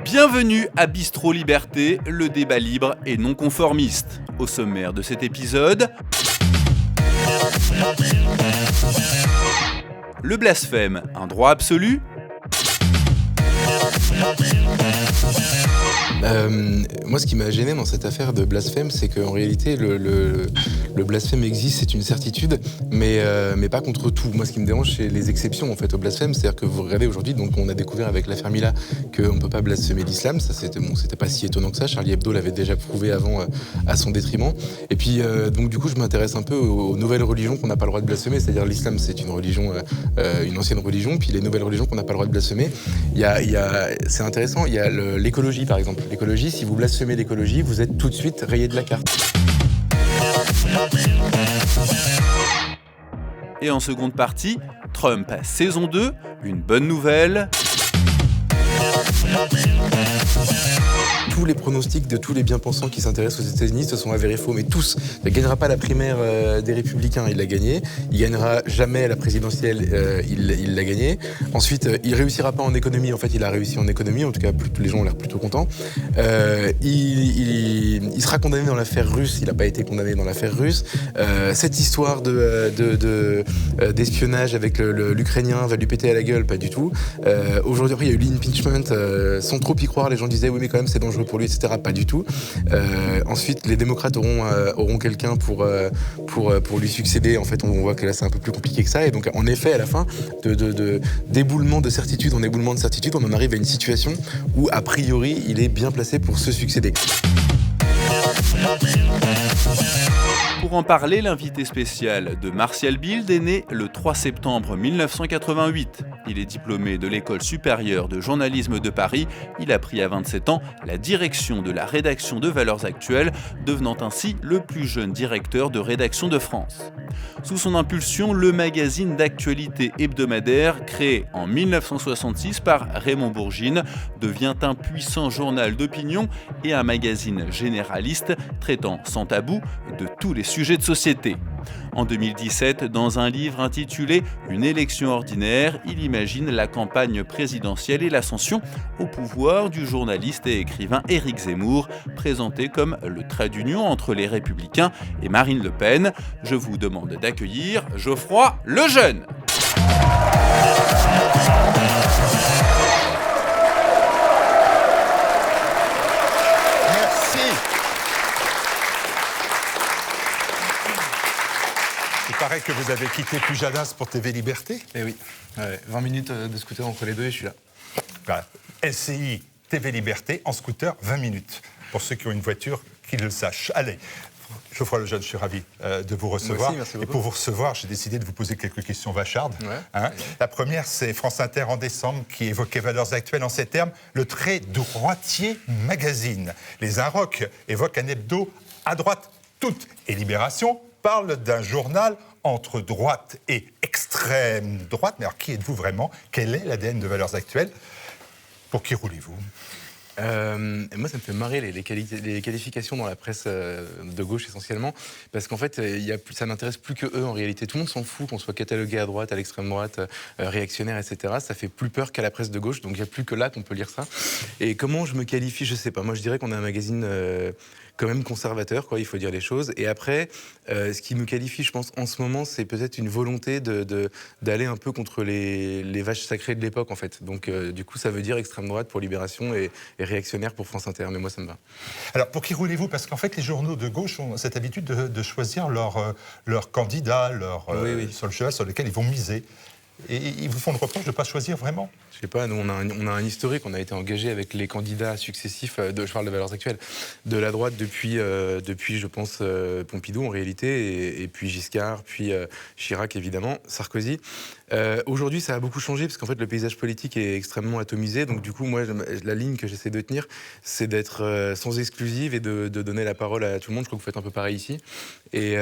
Bienvenue à Bistro Liberté, le débat libre et non conformiste. Au sommaire de cet épisode, le blasphème, un droit absolu ? Moi, ce qui m'a gêné dans cette affaire de blasphème, c'est qu'en réalité, le blasphème existe, c'est une certitude, mais pas contre tout. Moi, ce qui me dérange, c'est les exceptions en fait au blasphème. C'est-à-dire que vous regardez aujourd'hui, donc on a découvert avec l'affaire Mila qu'on ne peut pas blasphémer l'islam. Ça, c'était pas si étonnant que ça. Charlie Hebdo l'avait déjà prouvé avant à son détriment. Et puis, donc du coup, je m'intéresse un peu aux nouvelles religions qu'on n'a pas le droit de blasphémer. C'est-à-dire l'islam, c'est une religion, une ancienne religion. Puis les nouvelles religions qu'on n'a pas le droit de blasphémer. C'est intéressant. Il y a l'écologie, par exemple. L'écologie, si vous blasphémez l'écologie, vous êtes tout de suite rayé de la carte. Et en seconde partie, Trump saison 2, une bonne nouvelle. Tous les pronostics de tous les bien-pensants qui s'intéressent aux États-Unis se sont avérés faux, mais tous. Il ne gagnera pas la primaire des Républicains, il l'a gagné. Il gagnera jamais la présidentielle, il l'a gagné. Ensuite, il réussira pas en économie. En fait, il a réussi en économie. En tout cas, les gens ont l'air plutôt contents. Il sera condamné dans l'affaire russe. Il n'a pas été condamné dans l'affaire russe. Cette histoire d'espionnage avec l'Ukrainien va lui péter à la gueule, pas du tout. Aujourd'hui, après, il y a eu l'impeachment. Sans trop y croire, les gens disaient oui, mais quand même, c'est dangereux pour lui, etc. Pas du tout. Ensuite, les démocrates auront quelqu'un pour lui succéder. En fait, on voit que là, c'est un peu plus compliqué que ça. Et donc, en effet, à la fin, d'éboulement de certitude en éboulement de certitude, on en arrive à une situation où, a priori, il est bien placé pour se succéder. Pour en parler, l'invité spécial de Martial Bild est né le 3 septembre 1988. Il est diplômé de l'École supérieure de journalisme de Paris. Il a pris à 27 ans la direction de la rédaction de Valeurs Actuelles, devenant ainsi le plus jeune directeur de rédaction de France. Sous son impulsion, le magazine d'actualité hebdomadaire, créé en 1966 par Raymond Bourgine, devient un puissant journal d'opinion et un magazine généraliste traitant sans tabou de tous les sujets de société. En 2017, dans un livre intitulé « Une élection ordinaire », il imagine la campagne présidentielle et l'ascension au pouvoir du journaliste et écrivain Éric Zemmour, présenté comme le trait d'union entre les Républicains et Marine Le Pen. Je vous demande d'accueillir Geoffroy Lejeune. Il paraît que vous avez quitté Pujadas pour TV Liberté. Eh oui, 20 minutes de scooter entre les deux et je suis là. Voilà. LCI, TV Liberté, en scooter, 20 minutes. Pour ceux qui ont une voiture, qu'ils le sachent. Allez, Geoffroy Lejeune, je suis ravi de vous recevoir. Moi aussi, merci beaucoup. Et pour vous recevoir, j'ai décidé de vous poser quelques questions vachardes. Ouais. La première, c'est France Inter en décembre qui évoquait Valeurs Actuelles en ces termes, le très droitier magazine. Les Inrocks évoquent un hebdo à droite toute. Et Libération parle d'un journal entre droite et extrême droite. Mais alors, qui êtes-vous vraiment ? Quel est l'ADN de Valeurs Actuelles ? Pour qui roulez-vous ? Moi, ça me fait marrer les qualifications dans la presse de gauche essentiellement, parce qu'en fait, ça n'intéresse plus que eux en réalité. Tout le monde s'en fout qu'on soit catalogué à droite, à l'extrême droite, réactionnaire, etc. Ça fait plus peur qu'à la presse de gauche, donc il n'y a plus que là qu'on peut lire ça. Et comment je me qualifie, je sais pas. Moi, je dirais qu'on est un magazine quand même conservateur, quoi, il faut dire les choses. Et après, ce qui nous qualifie, je pense, en ce moment, c'est peut-être une volonté d'aller un peu contre les vaches sacrées de l'époque, en fait. Donc, du coup, ça veut dire extrême droite pour Libération et réactionnaire pour France Inter. Mais moi, ça me va. Alors, pour qui roulez-vous ? Parce qu'en fait, les journaux de gauche ont cette habitude de choisir leur candidat, sur le cheval sur lequel ils vont miser. Et ils vous font le reproche de ne pas choisir vraiment ? Je sais pas, nous on a un historique, on a été engagé avec les candidats successifs, je parle de Valeurs Actuelles, de la droite depuis je pense, Pompidou en réalité, et puis Giscard, puis Chirac évidemment, Sarkozy. Aujourd'hui, ça a beaucoup changé parce qu'en fait, le paysage politique est extrêmement atomisé. Donc, du coup, moi, la ligne que j'essaie de tenir, c'est d'être sans exclusive et de donner la parole à tout le monde. Je crois que vous faites un peu pareil ici. Et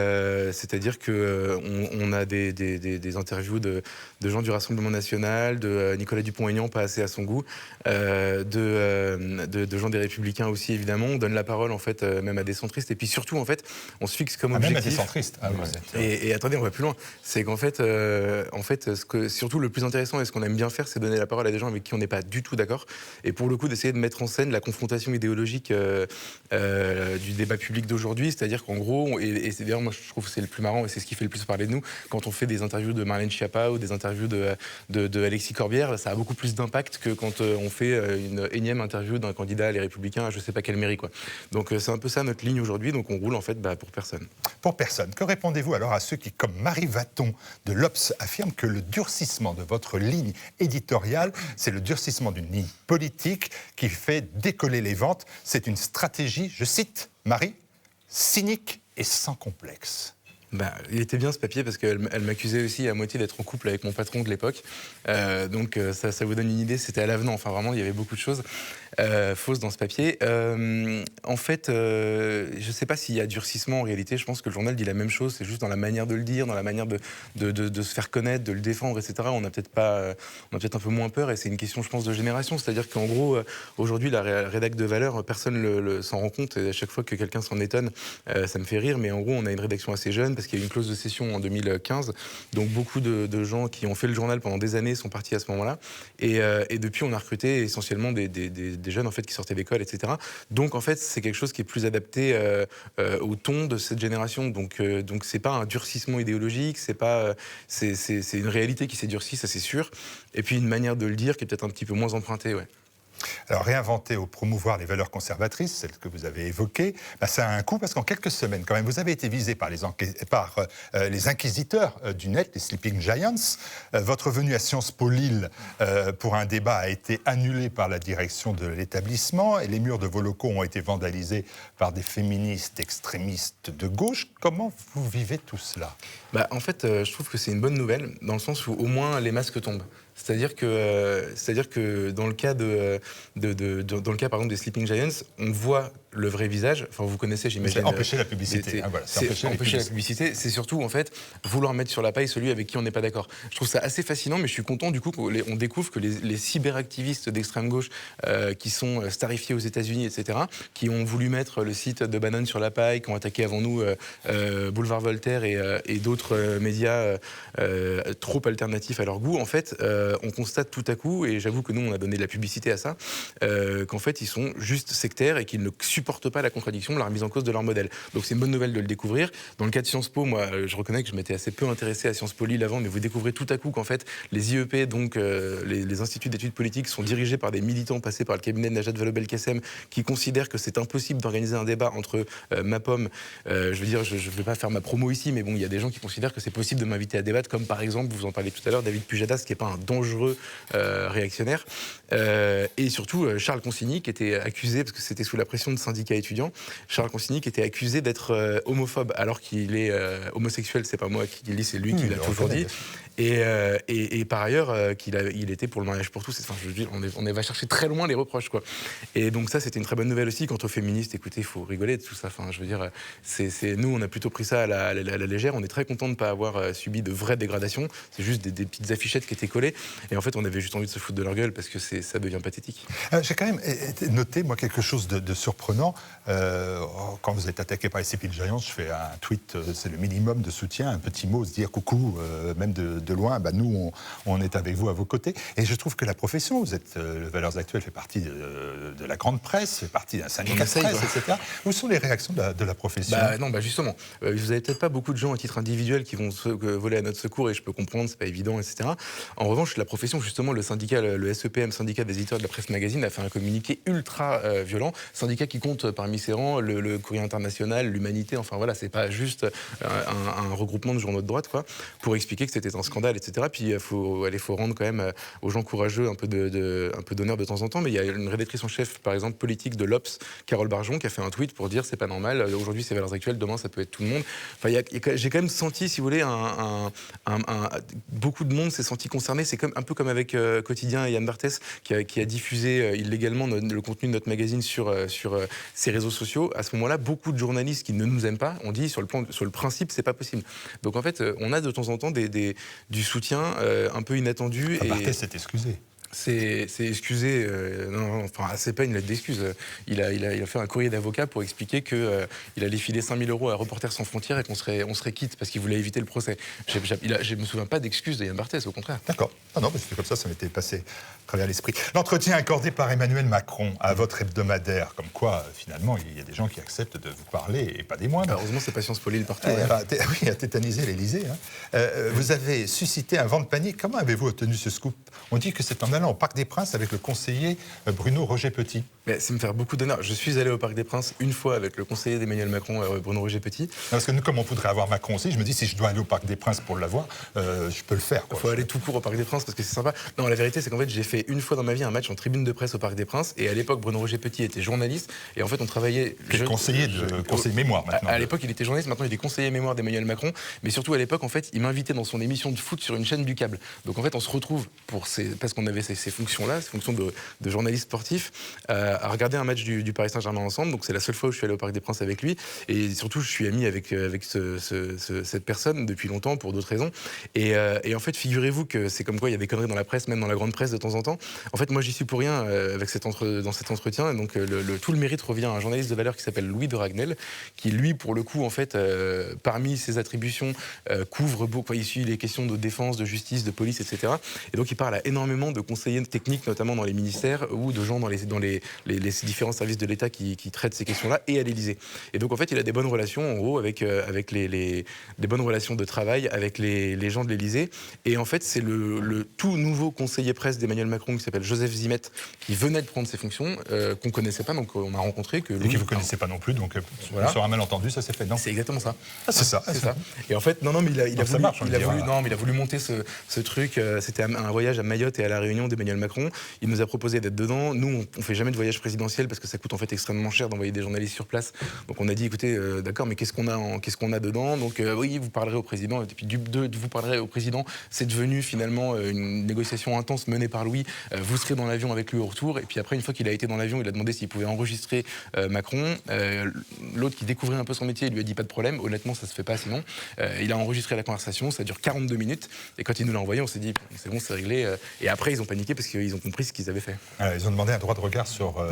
c'est-à-dire que on a des interviews de gens du Rassemblement national, de Nicolas Dupont-Aignan, pas assez à son goût, de gens des Républicains aussi, évidemment. On donne la parole, en fait, même à des centristes. Et puis surtout, en fait, on se fixe comme objectif. Même à des centristes. Ah, et attendez, on va plus loin. C'est qu'en fait, surtout le plus intéressant et ce qu'on aime bien faire, c'est donner la parole à des gens avec qui on n'est pas du tout d'accord. Et pour le coup, d'essayer de mettre en scène la confrontation idéologique du débat public d'aujourd'hui. C'est-à-dire qu'en gros, et c'est d'ailleurs, moi, je trouve que c'est le plus marrant et c'est ce qui fait le plus parler de nous, quand on fait des interviews de Marlène Schiappa ou des interviews de Alexis Corbière, ça a beaucoup plus d'impact que quand on fait une énième interview d'un candidat à Les Républicains à je sais pas quelle mairie, quoi. Donc c'est un peu ça notre ligne aujourd'hui. Donc on roule en fait pour personne. Pour personne. Que répondez-vous alors à ceux qui, comme Marie Vaton de l'Obs, affirment que le durcissement de votre ligne éditoriale, c'est le durcissement d'une ligne politique qui fait décoller les ventes. C'est une stratégie, je cite Marie, cynique et sans complexe. Il était bien ce papier parce qu'elle m'accusait aussi à moitié d'être en couple avec mon patron de l'époque. Donc ça vous donne une idée, c'était à l'avenant. Enfin vraiment, il y avait beaucoup de choses fausses dans ce papier. En fait, je ne sais pas s'il y a durcissement en réalité. Je pense que le journal dit la même chose. C'est juste dans la manière de le dire, dans la manière de se faire connaître, de le défendre, etc. On a peut-être un peu moins peur et c'est une question, je pense, de génération. C'est-à-dire qu'en gros, aujourd'hui, la rédac de Valeurs, personne s'en rend compte. Et à chaque fois que quelqu'un s'en étonne, ça me fait rire. Mais en gros, on a une rédaction assez jeune parce qu'il y a eu une clause de cession en 2015. Donc beaucoup de gens qui ont fait le journal pendant des années sont partis à ce moment-là. Et depuis, on a recruté essentiellement des jeunes en fait, qui sortaient d'école, etc. Donc en fait, c'est quelque chose qui est plus adapté au ton de cette génération. Donc c'est pas un durcissement idéologique, c'est une réalité qui s'est durcie, ça c'est sûr. Et puis une manière de le dire qui est peut-être un petit peu moins empruntée, ouais. Alors, réinventer ou promouvoir les valeurs conservatrices, celles que vous avez évoquées, ça a un coût parce qu'en quelques semaines, quand même, vous avez été visé par les inquisiteurs du net, les Sleeping Giants. Votre venue à Sciences Po Lille pour un débat a été annulée par la direction de l'établissement et les murs de vos locaux ont été vandalisés par des féministes extrémistes de gauche. Comment vous vivez tout cela ? En fait, je trouve que c'est une bonne nouvelle, dans le sens où au moins les masques tombent. C'est-à-dire que dans le cas par exemple des Sleeping Giants, on voit le vrai visage. Enfin, vous connaissez, j'imagine. C'est empêcher la publicité. C'est empêcher la publicité. C'est surtout, en fait, vouloir mettre sur la paille celui avec qui on n'est pas d'accord. Je trouve ça assez fascinant, mais je suis content du coup qu'on découvre que les cyberactivistes d'extrême gauche qui sont starifiés aux États-Unis, etc., qui ont voulu mettre le site de Bannon sur la paille, qui ont attaqué avant nous Boulevard Voltaire et d'autres médias trop alternatifs à leur goût, en fait, on constate tout à coup, et j'avoue que nous, on a donné de la publicité à ça, qu'en fait, ils sont juste sectaires et qu'ils ne supportent pas la contradiction, la remise en cause de leur modèle. Donc c'est une bonne nouvelle de le découvrir. Dans le cas de Sciences Po, moi, je reconnais que je m'étais assez peu intéressé à Sciences Po Lille avant, mais vous découvrez tout à coup qu'en fait, les IEP, donc les instituts d'études politiques, sont dirigés par des militants passés par le cabinet de Najat Vallaud-Belkacem, qui considèrent que c'est impossible d'organiser un débat entre MAPOM. Je veux dire, je ne vais pas faire ma promo ici, mais bon, il y a des gens qui considèrent que c'est possible de m'inviter à débattre, comme par exemple, vous en parlez tout à l'heure, David Pujadas, qui n'est pas un dangereux réactionnaire. Et surtout, Charles Consigny, qui était accusé, parce que c'était sous la pression de syndicats étudiants, Charles Consigny qui était accusé d'être homophobe, alors qu'il est homosexuel, c'est pas moi qui le dis, c'est lui qui l'a toujours dit. Et par ailleurs, il était pour le mariage pour tous. Enfin, je veux dire, on va chercher très loin les reproches, quoi. Et donc ça, c'était une très bonne nouvelle aussi. Quant aux féministes, écoutez, il faut rigoler de tout ça. Enfin, je veux dire, nous, on a plutôt pris ça à la légère. On est très content de ne pas avoir subi de vraies dégradations. C'est juste des petites affichettes qui étaient collées. Et en fait, on avait juste envie de se foutre de leur gueule parce que ça devient pathétique. J'ai quand même noté, moi, quelque chose de surprenant. Quand vous êtes attaqué par les Sleeping Giants, je fais un tweet, c'est le minimum de soutien, un petit mot, se dire coucou, même de loin, nous, on est avec vous, à vos côtés. Et je trouve que la profession, vous êtes, Valeurs Actuelles fait partie de la grande presse, fait partie d'un syndicat de presse, etc. Où sont les réactions de la profession ? Justement, vous n'avez peut-être pas beaucoup de gens à titre individuel qui vont voler à notre secours, et je peux comprendre, c'est pas évident, etc. En revanche, interroge la profession. Justement, le syndicat, le SEPM, syndicat des éditeurs de la presse magazine, a fait un communiqué ultra violent. Syndicat qui compte parmi ses rangs le Courrier international, l'Humanité. Enfin voilà, c'est pas juste un regroupement de journaux de droite, quoi, pour expliquer que c'était un scandale, etc. Puis il faut rendre quand même aux gens courageux un peu d'honneur de temps en temps. Mais il y a une rédactrice en chef, par exemple, politique de l'Obs, Carole Barjon, qui a fait un tweet pour dire c'est pas normal. Aujourd'hui, c'est Valeurs Actuelles. Demain, ça peut être tout le monde. Enfin, j'ai quand même senti, si vous voulez, beaucoup de monde s'est senti concerné. C'est un peu comme avec Quotidien et Yann Barthès qui a diffusé illégalement le contenu de notre magazine sur ses réseaux sociaux. À ce moment-là, beaucoup de journalistes qui ne nous aiment pas ont dit sur le principe, c'est pas possible. Donc en fait, on a de temps en temps du soutien un peu inattendu. Barthès s'est excusé. C'est excusé, enfin assez pas une lettre d'excuse. Il a fait un courrier d'avocat pour expliquer qu'il allait filer 5 000 € à Reporters sans frontières et qu'on serait quitte parce qu'il voulait éviter le procès. Je me souviens pas d'excuses de Yann Barthès, au contraire. D'accord. Non, mais c'était comme ça m'était passé à travers l'esprit. L'entretien accordé par Emmanuel Macron à votre hebdomadaire, comme quoi finalement il y a des gens qui acceptent de vous parler et pas des moindres. Heureusement, c'est pas Sciences Po Lille partout. Oui, à tétaniser l'Élysée. Vous avez suscité un vent de panique. Comment avez-vous obtenu ce scoop? On dit que c'est en allant au Parc des Princes avec le conseiller Bruno Roger-Petit. Mais c'est me faire beaucoup d'honneur. Je suis allé au Parc des Princes une fois avec le conseiller d'Emmanuel Macron, Bruno Roger-Petit. Parce que nous, comme on voudrait avoir Macron aussi, je me dis si je dois aller au Parc des Princes pour l'avoir, je peux le faire. Il faut aller tout court au Parc des Princes parce que c'est sympa. Non, la vérité, c'est qu'en fait, j'ai fait une fois dans ma vie un match en tribune de presse au Parc des Princes. Et à l'époque, Bruno Roger-Petit était journaliste. Et en fait, on travaillait. Conseiller mémoire maintenant. À l'époque, il était journaliste. Maintenant, il est conseiller mémoire d'Emmanuel Macron. Mais surtout, à l'époque, en fait, il m'invitait dans son émission de foot sur une chaîne du câble. Donc en fait, on se retrouve parce qu'on avait ces fonctions-là, ces fonctions de journaliste sportif, à regarder un match du Paris Saint-Germain ensemble. Donc c'est la seule fois où je suis allé au Parc des Princes avec lui. Et surtout, je suis ami avec cette personne depuis longtemps pour d'autres raisons. Et en fait, figurez-vous que c'est comme quoi il y a des conneries dans la presse, même dans la grande presse de temps en temps. En fait, moi, j'y suis pour rien dans cet entretien. Et donc tout le mérite revient à un journaliste de valeur qui s'appelle Louis de Ragnel, qui lui, pour le coup, en fait, parmi ses attributions, couvre beaucoup. Il suit les questions de défense, de justice, de police, etc. Et donc, il parle à énormément de conseillers techniques, notamment dans les ministères ou de gens dans les différents services de l'État qui traitent ces questions-là, et à l'Élysée. Et donc, en fait, il a des bonnes relations, en gros, avec des bonnes relations de travail avec les gens de l'Élysée. Et en fait, c'est le tout nouveau conseiller presse d'Emmanuel Macron qui s'appelle Joseph Zimet, qui venait de prendre ses fonctions, qu'on connaissait pas, donc on a rencontré que lui. Et que vous connaissez pas non plus, donc voilà. Sur un malentendu, ça s'est fait, non? C'est exactement ça. Ah, c'est ça. Et en fait, mais il a voulu monter ce truc. C'était un voyage à Mayotte et à la Réunion d'Emmanuel Macron. Il nous a proposé d'être dedans. Nous, on fait jamais de voyage présidentiel parce que ça coûte en fait extrêmement cher d'envoyer des journalistes sur place. Donc on a dit, écoutez, d'accord, mais qu'est-ce qu'on a dedans? Donc oui, vous parlerez au président. Et puis vous parlerez au président. C'est devenu finalement une négociation intense menée par Louis. Vous serez dans l'avion avec lui au retour. Et puis après, une fois qu'il a été dans l'avion, il a demandé s'il pouvait enregistrer Macron. L'autre qui découvrait un peu son métier, il lui a dit pas de problème. Honnêtement, ça se fait pas sinon. Il a enregistré la conversation. Ça dure 42 minutes. Et quand il nous l'a envoyé, on s'est dit c'est bon, c'est réglé. Et après, ils ont paniqué parce qu'ils ont compris ce qu'ils avaient fait. Ils ont demandé un droit de regard sur.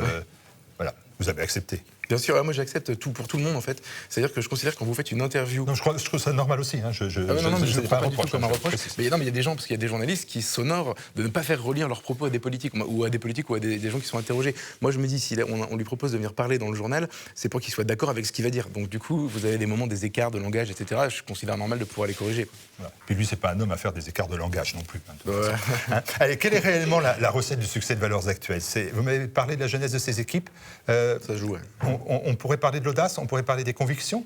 Voilà, vous avez accepté. Bien sûr, moi j'accepte tout pour tout le monde en fait. C'est-à-dire que je considère que quand vous faites une interview. Non, je trouve ça normal aussi. Hein. Je ne prends pas du tout comme un reproche. Mais non, mais il y a des gens, parce qu'il y a des journalistes qui s'honorent de ne pas faire relire leurs propos à des politiques ou à des gens qui sont interrogés. Moi je me dis, si on lui propose de venir parler dans le journal, c'est pour qu'il soit d'accord avec ce qu'il va dire. Donc du coup, vous avez des moments, des écarts de langage, etc. Je considère normal de pouvoir les corriger. Voilà. Puis lui, c'est pas un homme à faire des écarts de langage non plus. Allez, quelle est réellement la recette du succès de Valeurs Actuelles? Vous m'avez parlé de la jeunesse de ses équipes. Ça joue, ouais. On pourrait parler de l'audace, on pourrait parler des convictions.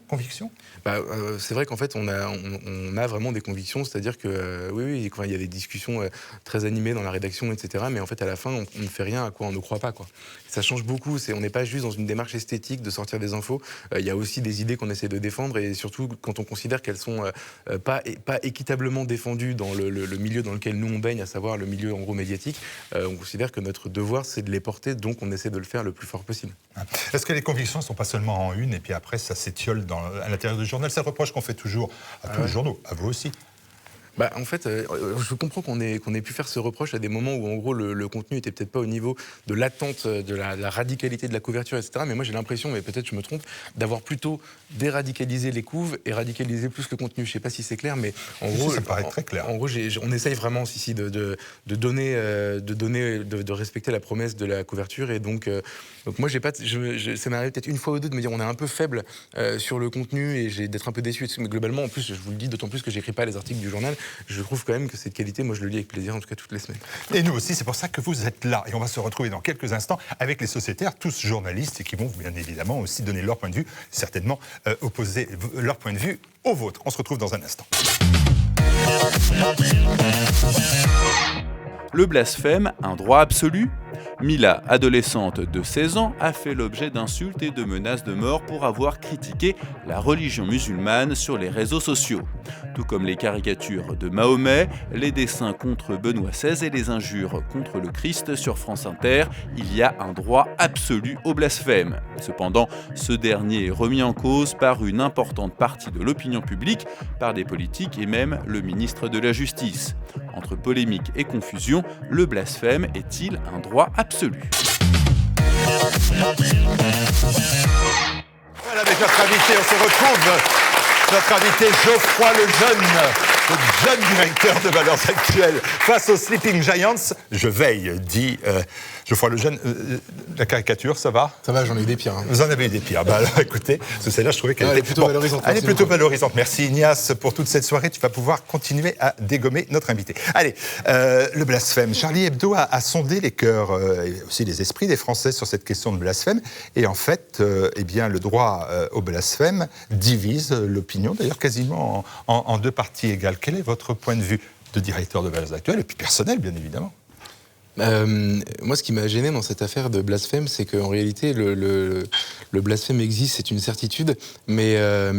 C'est vrai qu'en fait, on a vraiment des convictions, c'est-à-dire que oui, il y a des discussions très animées dans la rédaction, etc. Mais en fait, à la fin, on ne fait rien à quoi on ne croit pas, quoi. Ça change beaucoup. On n'est pas juste dans une démarche esthétique de sortir des infos. Il y a aussi des idées qu'on essaie de défendre, et surtout quand on considère qu'elles sont pas équitablement défendues dans le milieu dans lequel nous on baigne, à savoir le milieu en gros médiatique. On considère que notre devoir, c'est de les porter, donc on essaie de le faire le plus fort possible. Est-ce que les convictions ne sont pas seulement en une, et puis après ça s'étiole à l'intérieur du journal? C'est le reproche qu'on fait toujours à tous les journaux, à vous aussi. En fait, je comprends qu'on ait pu faire ce reproche à des moments où, en gros, le contenu était peut-être pas au niveau de l'attente, de la radicalité de la couverture, etc. Mais moi, j'ai l'impression, mais peut-être je me trompe, d'avoir plutôt déradicalisé les couves et radicalisé plus le contenu. Je sais pas si c'est clair, mais en gros, ça paraît très clair. En gros, on essaye vraiment ici de respecter la promesse de la couverture, et donc moi, ça m'est arrivé peut-être une fois ou deux de me dire on est un peu faible sur le contenu et d'être un peu déçu. Mais globalement, en plus, je vous le dis, d'autant plus que j'écris pas les articles du journal. je trouve quand même que cette qualité, moi je le lis avec plaisir, en tout cas toutes les semaines. Et nous aussi, c'est pour ça que vous êtes là. Et on va se retrouver dans quelques instants avec les sociétaires, tous journalistes, et qui vont bien évidemment aussi donner leur point de vue, certainement opposer leur point de vue au vôtre. On se retrouve dans un instant. Le blasphème, un droit absolu ? Mila, adolescente de 16 ans, a fait l'objet d'insultes et de menaces de mort pour avoir critiqué la religion musulmane sur les réseaux sociaux. Tout comme les caricatures de Mahomet, les dessins contre Benoît XVI et les injures contre le Christ sur France Inter, il y a un droit absolu au blasphème. Cependant, ce dernier est remis en cause par une importante partie de l'opinion publique, par des politiques et même le ministre de la Justice. Entre polémique et confusion, le blasphème est-il un droit absolu ? Voilà, avec notre invité, on se retrouve. Notre invité Geoffroy Lejeune, le jeune directeur de Valeurs Actuelles. Face aux Sleeping Giants, je veille, dit Geoffroy Lejeune. La caricature, ça va ? Ça va, j'en ai eu des pires. Hein. Vous en avez eu des pires. Bah alors écoutez, parce que celle-là, je trouvais qu'elle était était plutôt valorisante. Elle est plutôt valorisante. Merci Ignace pour toute cette soirée. Tu vas pouvoir continuer à dégommer notre invité. Allez, le blasphème. Charlie Hebdo a sondé les cœurs et aussi les esprits des Français sur cette question de blasphème. Et en fait, eh bien, le droit au blasphème divise l'opinion, d'ailleurs quasiment en deux parties égales. Quel est votre point de vue de directeur de Valeurs Actuelles et puis personnel, bien évidemment ? Moi, ce qui m'a gêné dans cette affaire de blasphème, c'est qu'en réalité, le blasphème existe, c'est une certitude, mais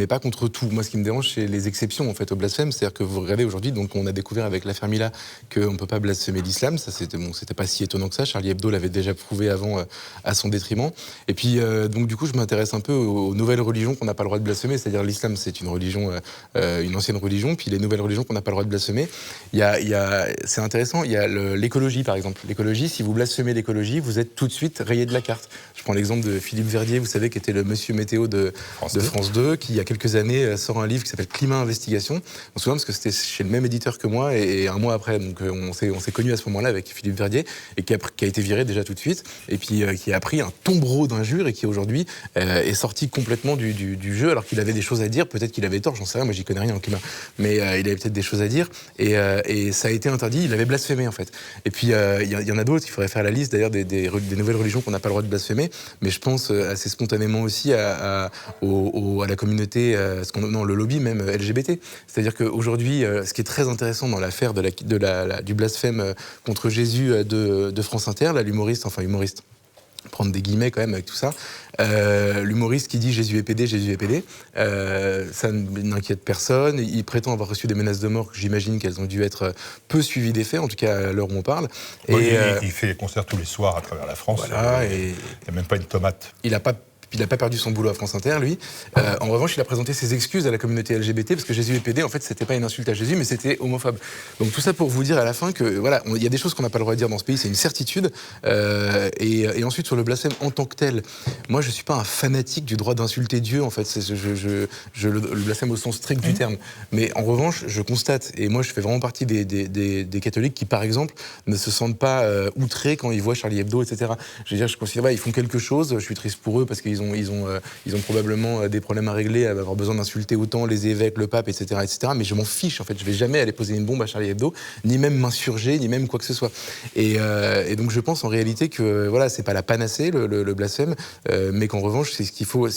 pas contre tout. Moi, ce qui me dérange, c'est les exceptions en fait au blasphème. C'est-à-dire que vous regardez aujourd'hui, donc on a découvert avec l'affaire Mila qu'on ne peut pas blasphémer l'islam. Ça, c'était pas si étonnant que ça. Charlie Hebdo l'avait déjà prouvé avant à son détriment. Et puis, donc du coup, je m'intéresse un peu aux nouvelles religions qu'on n'a pas le droit de blasphémer. C'est-à-dire l'islam, c'est une religion, une ancienne religion. Puis les nouvelles religions qu'on n'a pas le droit de blasphémer. C'est intéressant. Il y a l'écologie, par exemple. L'écologie, si vous blasphémez l'écologie, vous êtes tout de suite rayé de la carte. Je prends l'exemple de Philippe Verdier, vous savez, qui était le monsieur météo de France 2, qui il y a quelques années sort un livre qui s'appelle Climat Investigation. On se souvient parce que c'était chez le même éditeur que moi et un mois après, donc on s'est connus à ce moment-là avec Philippe Verdier et qui a été viré déjà tout de suite et puis qui a pris un tombereau d'injures et qui aujourd'hui est sorti complètement du jeu alors qu'il avait des choses à dire. Peut-être qu'il avait tort, j'en sais rien, moi j'y connais rien en climat, mais il avait peut-être des choses à dire et ça a été interdit. Il avait blasphémé en fait. Et puis il y en a d'autres. Il faudrait faire la liste d'ailleurs des nouvelles religions qu'on n'a pas le droit de blasphémer, mais je pense assez spontanément aussi à la communauté, le lobby même LGBT. C'est-à-dire qu'aujourd'hui, ce qui est très intéressant dans l'affaire du blasphème contre Jésus de France Inter, là, l'humoriste, prendre des guillemets quand même avec tout ça, l'humoriste qui dit Jésus est pédé, ça n'inquiète personne. Il prétend avoir reçu des menaces de mort, j'imagine qu'elles ont dû être peu suivies des faits, en tout cas à l'heure où on parle. Bon, il fait des concerts tous les soirs à travers la France. Voilà, il n'y a même pas une tomate. Il n'a pas perdu son boulot à France Inter, lui. En revanche, il a présenté ses excuses à la communauté LGBT parce que Jésus est pédé, en fait, c'était pas une insulte à Jésus, mais c'était homophobe. Donc tout ça pour vous dire à la fin que voilà, il y a des choses qu'on n'a pas le droit de dire dans ce pays, c'est une certitude. Et ensuite sur le blasphème en tant que tel, moi je suis pas un fanatique du droit d'insulter Dieu, en fait. Le blasphème au sens strict du terme. Mais en revanche, je constate, et moi je fais vraiment partie des catholiques qui, par exemple, ne se sentent pas outrés quand ils voient Charlie Hebdo, etc. Je veux dire, je considère, ils font quelque chose. Je suis triste pour eux parce qu'ils ont probablement des problèmes à régler, à avoir besoin d'insulter autant les évêques, le pape, etc., etc. Mais je m'en fiche, en fait. Je vais jamais aller poser une bombe à Charlie Hebdo, ni même m'insurger, ni même quoi que ce soit. Et donc je pense en réalité que voilà, c'est pas la panacée le blasphème, mais qu'en revanche, c'est ce qu'il faut.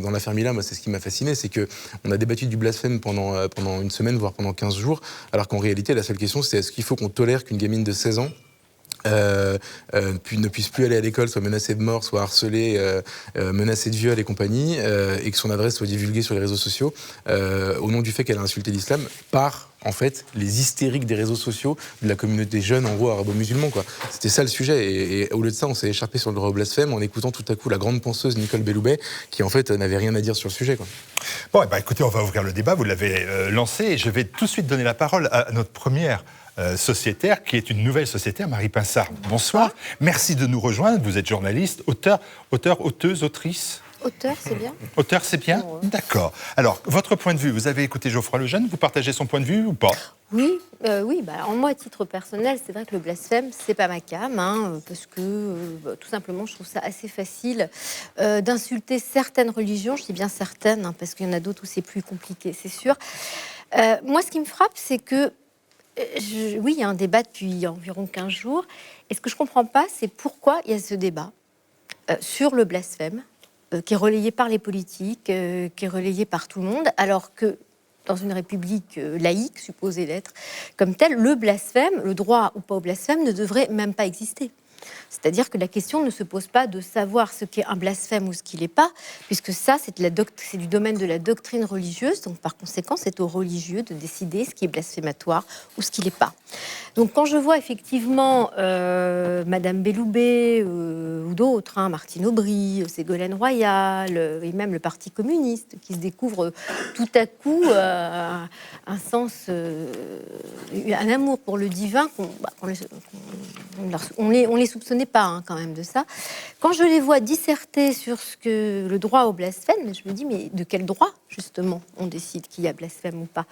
Dans l'affaire Mila, moi, c'est ce qui m'a fasciné, c'est que on a débattu du blasphème pendant une semaine, voire pendant 15 jours, alors qu'en réalité, la seule question, c'est est-ce qu'il faut qu'on tolère qu'une gamine de 16 ans ne puisse plus aller à l'école, soit menacée de mort, soit harcelée, menacée de viol et compagnie, et que son adresse soit divulguée sur les réseaux sociaux, au nom du fait qu'elle a insulté l'islam, par en fait les hystériques des réseaux sociaux de la communauté jeune, en gros arabo-musulman, quoi. C'était ça le sujet, et au lieu de ça, on s'est échappé sur le droit au blasphème en écoutant tout à coup la grande penseuse Nicole Belloubet, qui en fait n'avait rien à dire sur le sujet, quoi. Bon, écoutez, on va ouvrir le débat, vous l'avez lancé, et je vais tout de suite donner la parole à notre première sociétaire, qui est une nouvelle sociétaire, Marie Pinsard. Bonsoir, merci de nous rejoindre, vous êtes journaliste, auteuse, autrice. Auteur, c'est bien. Auteur, c'est bien ? Ouais. D'accord. Alors, votre point de vue, vous avez écouté Geoffroy Lejeune, vous partagez son point de vue ou pas ? Oui, en moi, à titre personnel, c'est vrai que le blasphème, c'est pas ma came, parce que, tout simplement, je trouve ça assez facile d'insulter certaines religions. Je dis bien certaines, parce qu'il y en a d'autres où c'est plus compliqué, c'est sûr. Moi, ce qui me frappe, c'est que Oui, il y a un débat depuis environ 15 jours. Et ce que je ne comprends pas, c'est pourquoi il y a ce débat sur le blasphème, qui est relayé par les politiques, qui est relayé par tout le monde, alors que dans une république laïque, supposée l'être comme telle, le blasphème, le droit ou pas au blasphème, ne devrait même pas exister. C'est-à-dire que la question ne se pose pas de savoir ce qu'est un blasphème ou ce qu'il n'est pas, puisque ça, c'est du domaine de la doctrine religieuse. Donc, par conséquent, c'est aux religieux de décider ce qui est blasphématoire ou ce qui n'est pas. Donc, quand je vois effectivement Madame Belloubet ou d'autres, Martine Aubry, Ségolène Royal et même le Parti communiste qui se découvre tout à coup un sens, un amour pour le divin on les soupçonnait pas quand même de ça. Quand je les vois disserter sur le droit au blasphème, je me dis mais de quel droit justement on décide qu'il y a blasphème ou pas.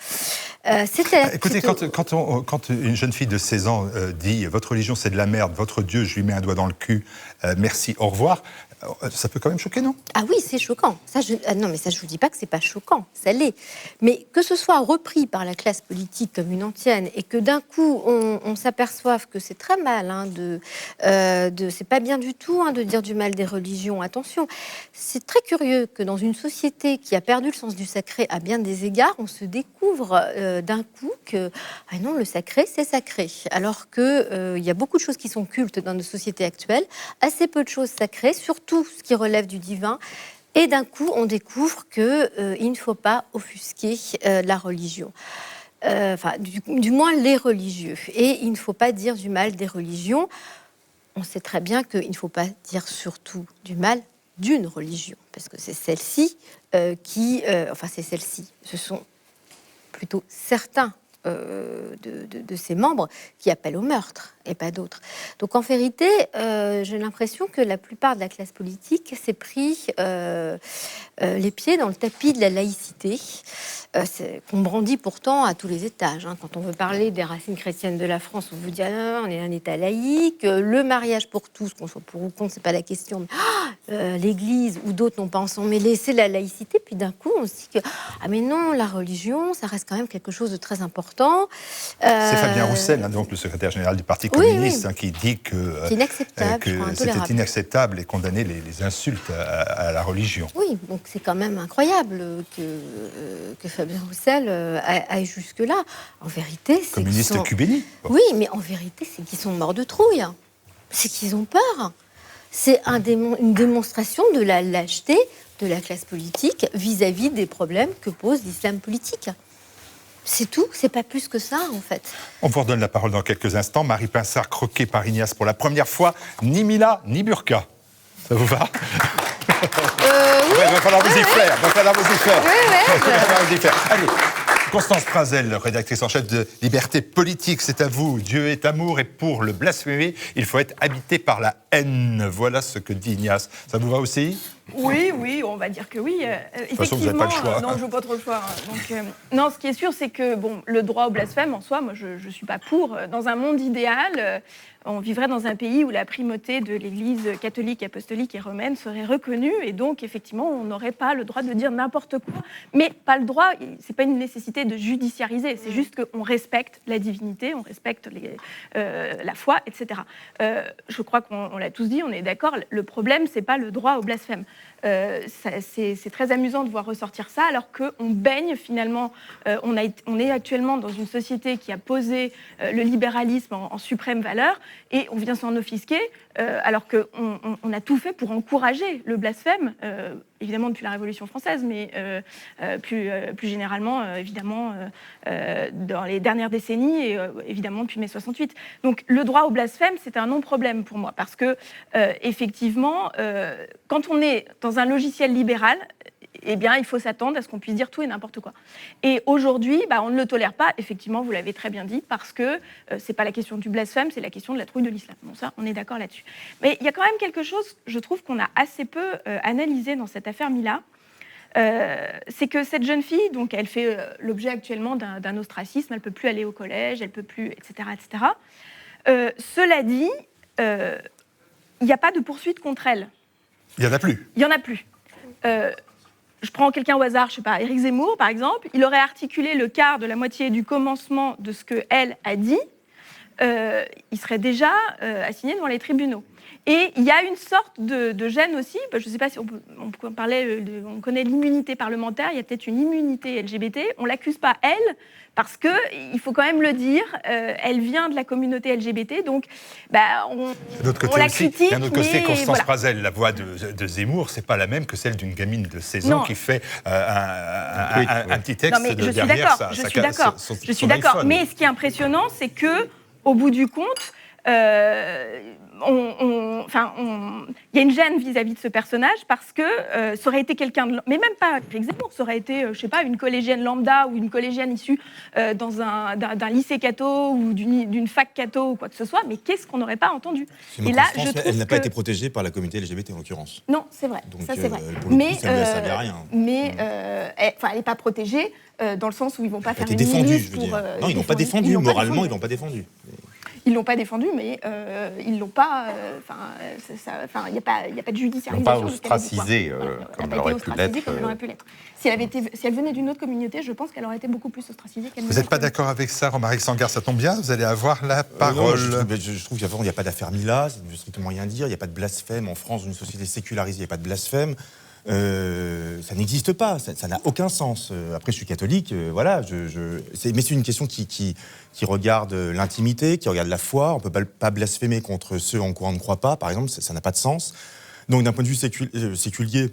Écoutez, quand une jeune fille de 16 ans dit votre religion c'est de la merde, votre Dieu je lui mets un doigt dans le cul, merci, au revoir. Ça peut quand même choquer, non ? Ah oui, c'est choquant. Non, mais ça, je vous dis pas que c'est pas choquant. Ça l'est. Mais que ce soit repris par la classe politique comme une antienne et que d'un coup on s'aperçoive que c'est très mal, c'est pas bien du tout de dire du mal des religions. Attention, c'est très curieux que dans une société qui a perdu le sens du sacré à bien des égards, on se découvre d'un coup que non, le sacré c'est sacré, alors que il y a beaucoup de choses qui sont cultes dans nos sociétés actuelles, assez peu de choses sacrées, surtout tout ce qui relève du divin, et d'un coup on découvre qu'il ne faut pas offusquer la religion, du moins les religieux, et il ne faut pas dire du mal des religions. On sait très bien qu'il ne faut pas dire surtout du mal d'une religion, parce que c'est celle-ci c'est celle-ci, ce sont plutôt certains de ses membres qui appellent au meurtre et pas d'autres. Donc en vérité, j'ai l'impression que la plupart de la classe politique s'est pris les pieds dans le tapis de la laïcité, qu'on brandit pourtant à tous les étages. Quand on veut parler des racines chrétiennes de la France, on vous dit on est un État laïque, le mariage pour tous, qu'on soit pour ou contre, c'est pas la question. L'Église ou d'autres n'ont pas en s'en mêler, c'est la laïcité. Puis d'un coup, on se dit que mais non, la religion, ça reste quand même quelque chose de très important. C'est Fabien Roussel, donc le secrétaire général du Parti communiste, qui dit que c'était inacceptable et condamnait les insultes à la religion. Oui, donc c'est quand même incroyable que Fabien Roussel aille jusque-là. En vérité, c'est communiste cubéni. Bon. Oui, mais en vérité, c'est qu'ils sont morts de trouille. C'est qu'ils ont peur. C'est une démonstration de la lâcheté de la classe politique vis-à-vis des problèmes que pose l'islam politique. C'est tout, c'est pas plus que ça, en fait. On vous redonne la parole dans quelques instants. Marie Pinsard, croquée par Ignace pour la première fois. Ni Mila, ni Burqa. Ça vous va ? Oui. Il va falloir vous y faire. Il va falloir vous y faire. Oui. Allez, Constance Prinzel, rédactrice en chef de Liberté Politique, c'est à vous. Dieu est amour et pour le blasphémer, il faut être habité par la haine. Voilà ce que dit Ignace. Ça vous va aussi ? Oui, on va dire que oui. De toute façon, vous n'avez pas le choix. Non, je n'ai pas trop le choix. Donc, non, ce qui est sûr, c'est que le droit au blasphème, en soi, moi, je ne suis pas pour. Dans un monde idéal, on vivrait dans un pays où la primauté de l'Église catholique, apostolique et romaine serait reconnue, et donc, effectivement, on n'aurait pas le droit de dire n'importe quoi. Mais pas le droit, ce n'est pas une nécessité de judiciariser, c'est juste qu'on respecte la divinité, on respecte la foi, etc. Je crois qu'on l'a tous dit, on est d'accord, le problème, ce n'est pas le droit au blasphème. C'est très amusant de voir ressortir ça, alors qu'on baigne finalement, on est actuellement dans une société qui a posé le libéralisme en suprême valeur, et on vient s'en offusquer, alors qu'on a tout fait pour encourager le blasphème, évidemment depuis la Révolution française, mais plus généralement, évidemment, dans les dernières décennies, et évidemment depuis mai 68. Donc le droit au blasphème, c'est un non-problème pour moi, parce que, effectivement, quand on est dans un logiciel libéral, eh bien, il faut s'attendre à ce qu'on puisse dire tout et n'importe quoi. Et aujourd'hui, on ne le tolère pas, effectivement, vous l'avez très bien dit, parce que c'est pas la question du blasphème, c'est la question de la trouille de l'islam. Bon, ça, on est d'accord là-dessus. Mais il y a quand même quelque chose, je trouve, qu'on a assez peu analysé dans cette affaire Mila. C'est que cette jeune fille, donc, elle fait l'objet actuellement d'un ostracisme, elle peut plus aller au collège, elle peut plus, etc., etc. Cela dit, il n'y a pas de poursuite contre elle. Il n'y en a plus. Il n'y en a plus. je prends quelqu'un au hasard, je sais pas, Éric Zemmour par exemple, il aurait articulé le quart de la moitié du commencement de ce qu'elle a dit, il serait déjà assigné devant les tribunaux. Et il y a une sorte de gêne aussi, je ne sais pas si on on connaît l'immunité parlementaire, il y a peut-être une immunité LGBT, on ne l'accuse pas elle, parce qu'il faut quand même le dire, elle vient de la communauté LGBT, donc on la critique. D'un autre côté, Constance voilà. Prazel, la voix de Zemmour, c'est pas la même que celle d'une gamine de 16 ans qui fait un petit texte derrière ça. Je suis d'accord. Mais ce qui est impressionnant, c'est que au bout du compte, il y a une gêne vis-à-vis de ce personnage parce que ça aurait été quelqu'un de... Mais même pas Éric Zemmour, ça aurait été, je sais pas, une collégienne lambda ou une collégienne issue d'un lycée catho ou d'une fac catho ou quoi que ce soit, mais qu'est-ce qu'on n'aurait pas entendu? Et là, je trouve elle n'a pas été protégée par la communauté LGBT en l'occurrence. Non, c'est vrai, donc, ça c'est vrai. Pour le coup, ça ne lui a servi à rien. Mais elle n'est pas protégée dans le sens où ils ne vont pas faire une défendue, je veux dire. Non, ils n'ont pas défendu, moralement, ils n'ont pas défendu. Ils ne l'ont pas défendu, mais ils ne l'ont pas... il n'y a pas de judiciarisation. Ils n'ont pas ostracisé comme elle aurait pu l'être. Si elle venait d'une autre communauté, je pense qu'elle aurait été beaucoup plus ostracisée qu'elle. Vous n'êtes pas d'accord avec ça, Romaric Sangar? Ça tombe bien, vous allez avoir la parole. Non, je trouve qu'il n'y a pas d'affaire Mila, ça ne veut strictement rien dire. Il n'y a pas de blasphème. En France, dans une société sécularisée, il n'y a pas de blasphème. Ça n'existe pas, ça n'a aucun sens. Après, je suis catholique, voilà. Mais c'est une question qui regarde l'intimité, qui regarde la foi. On ne peut pas blasphémer contre ceux en quoi on ne croit pas, par exemple, ça n'a pas de sens. Donc, d'un point de vue séculier,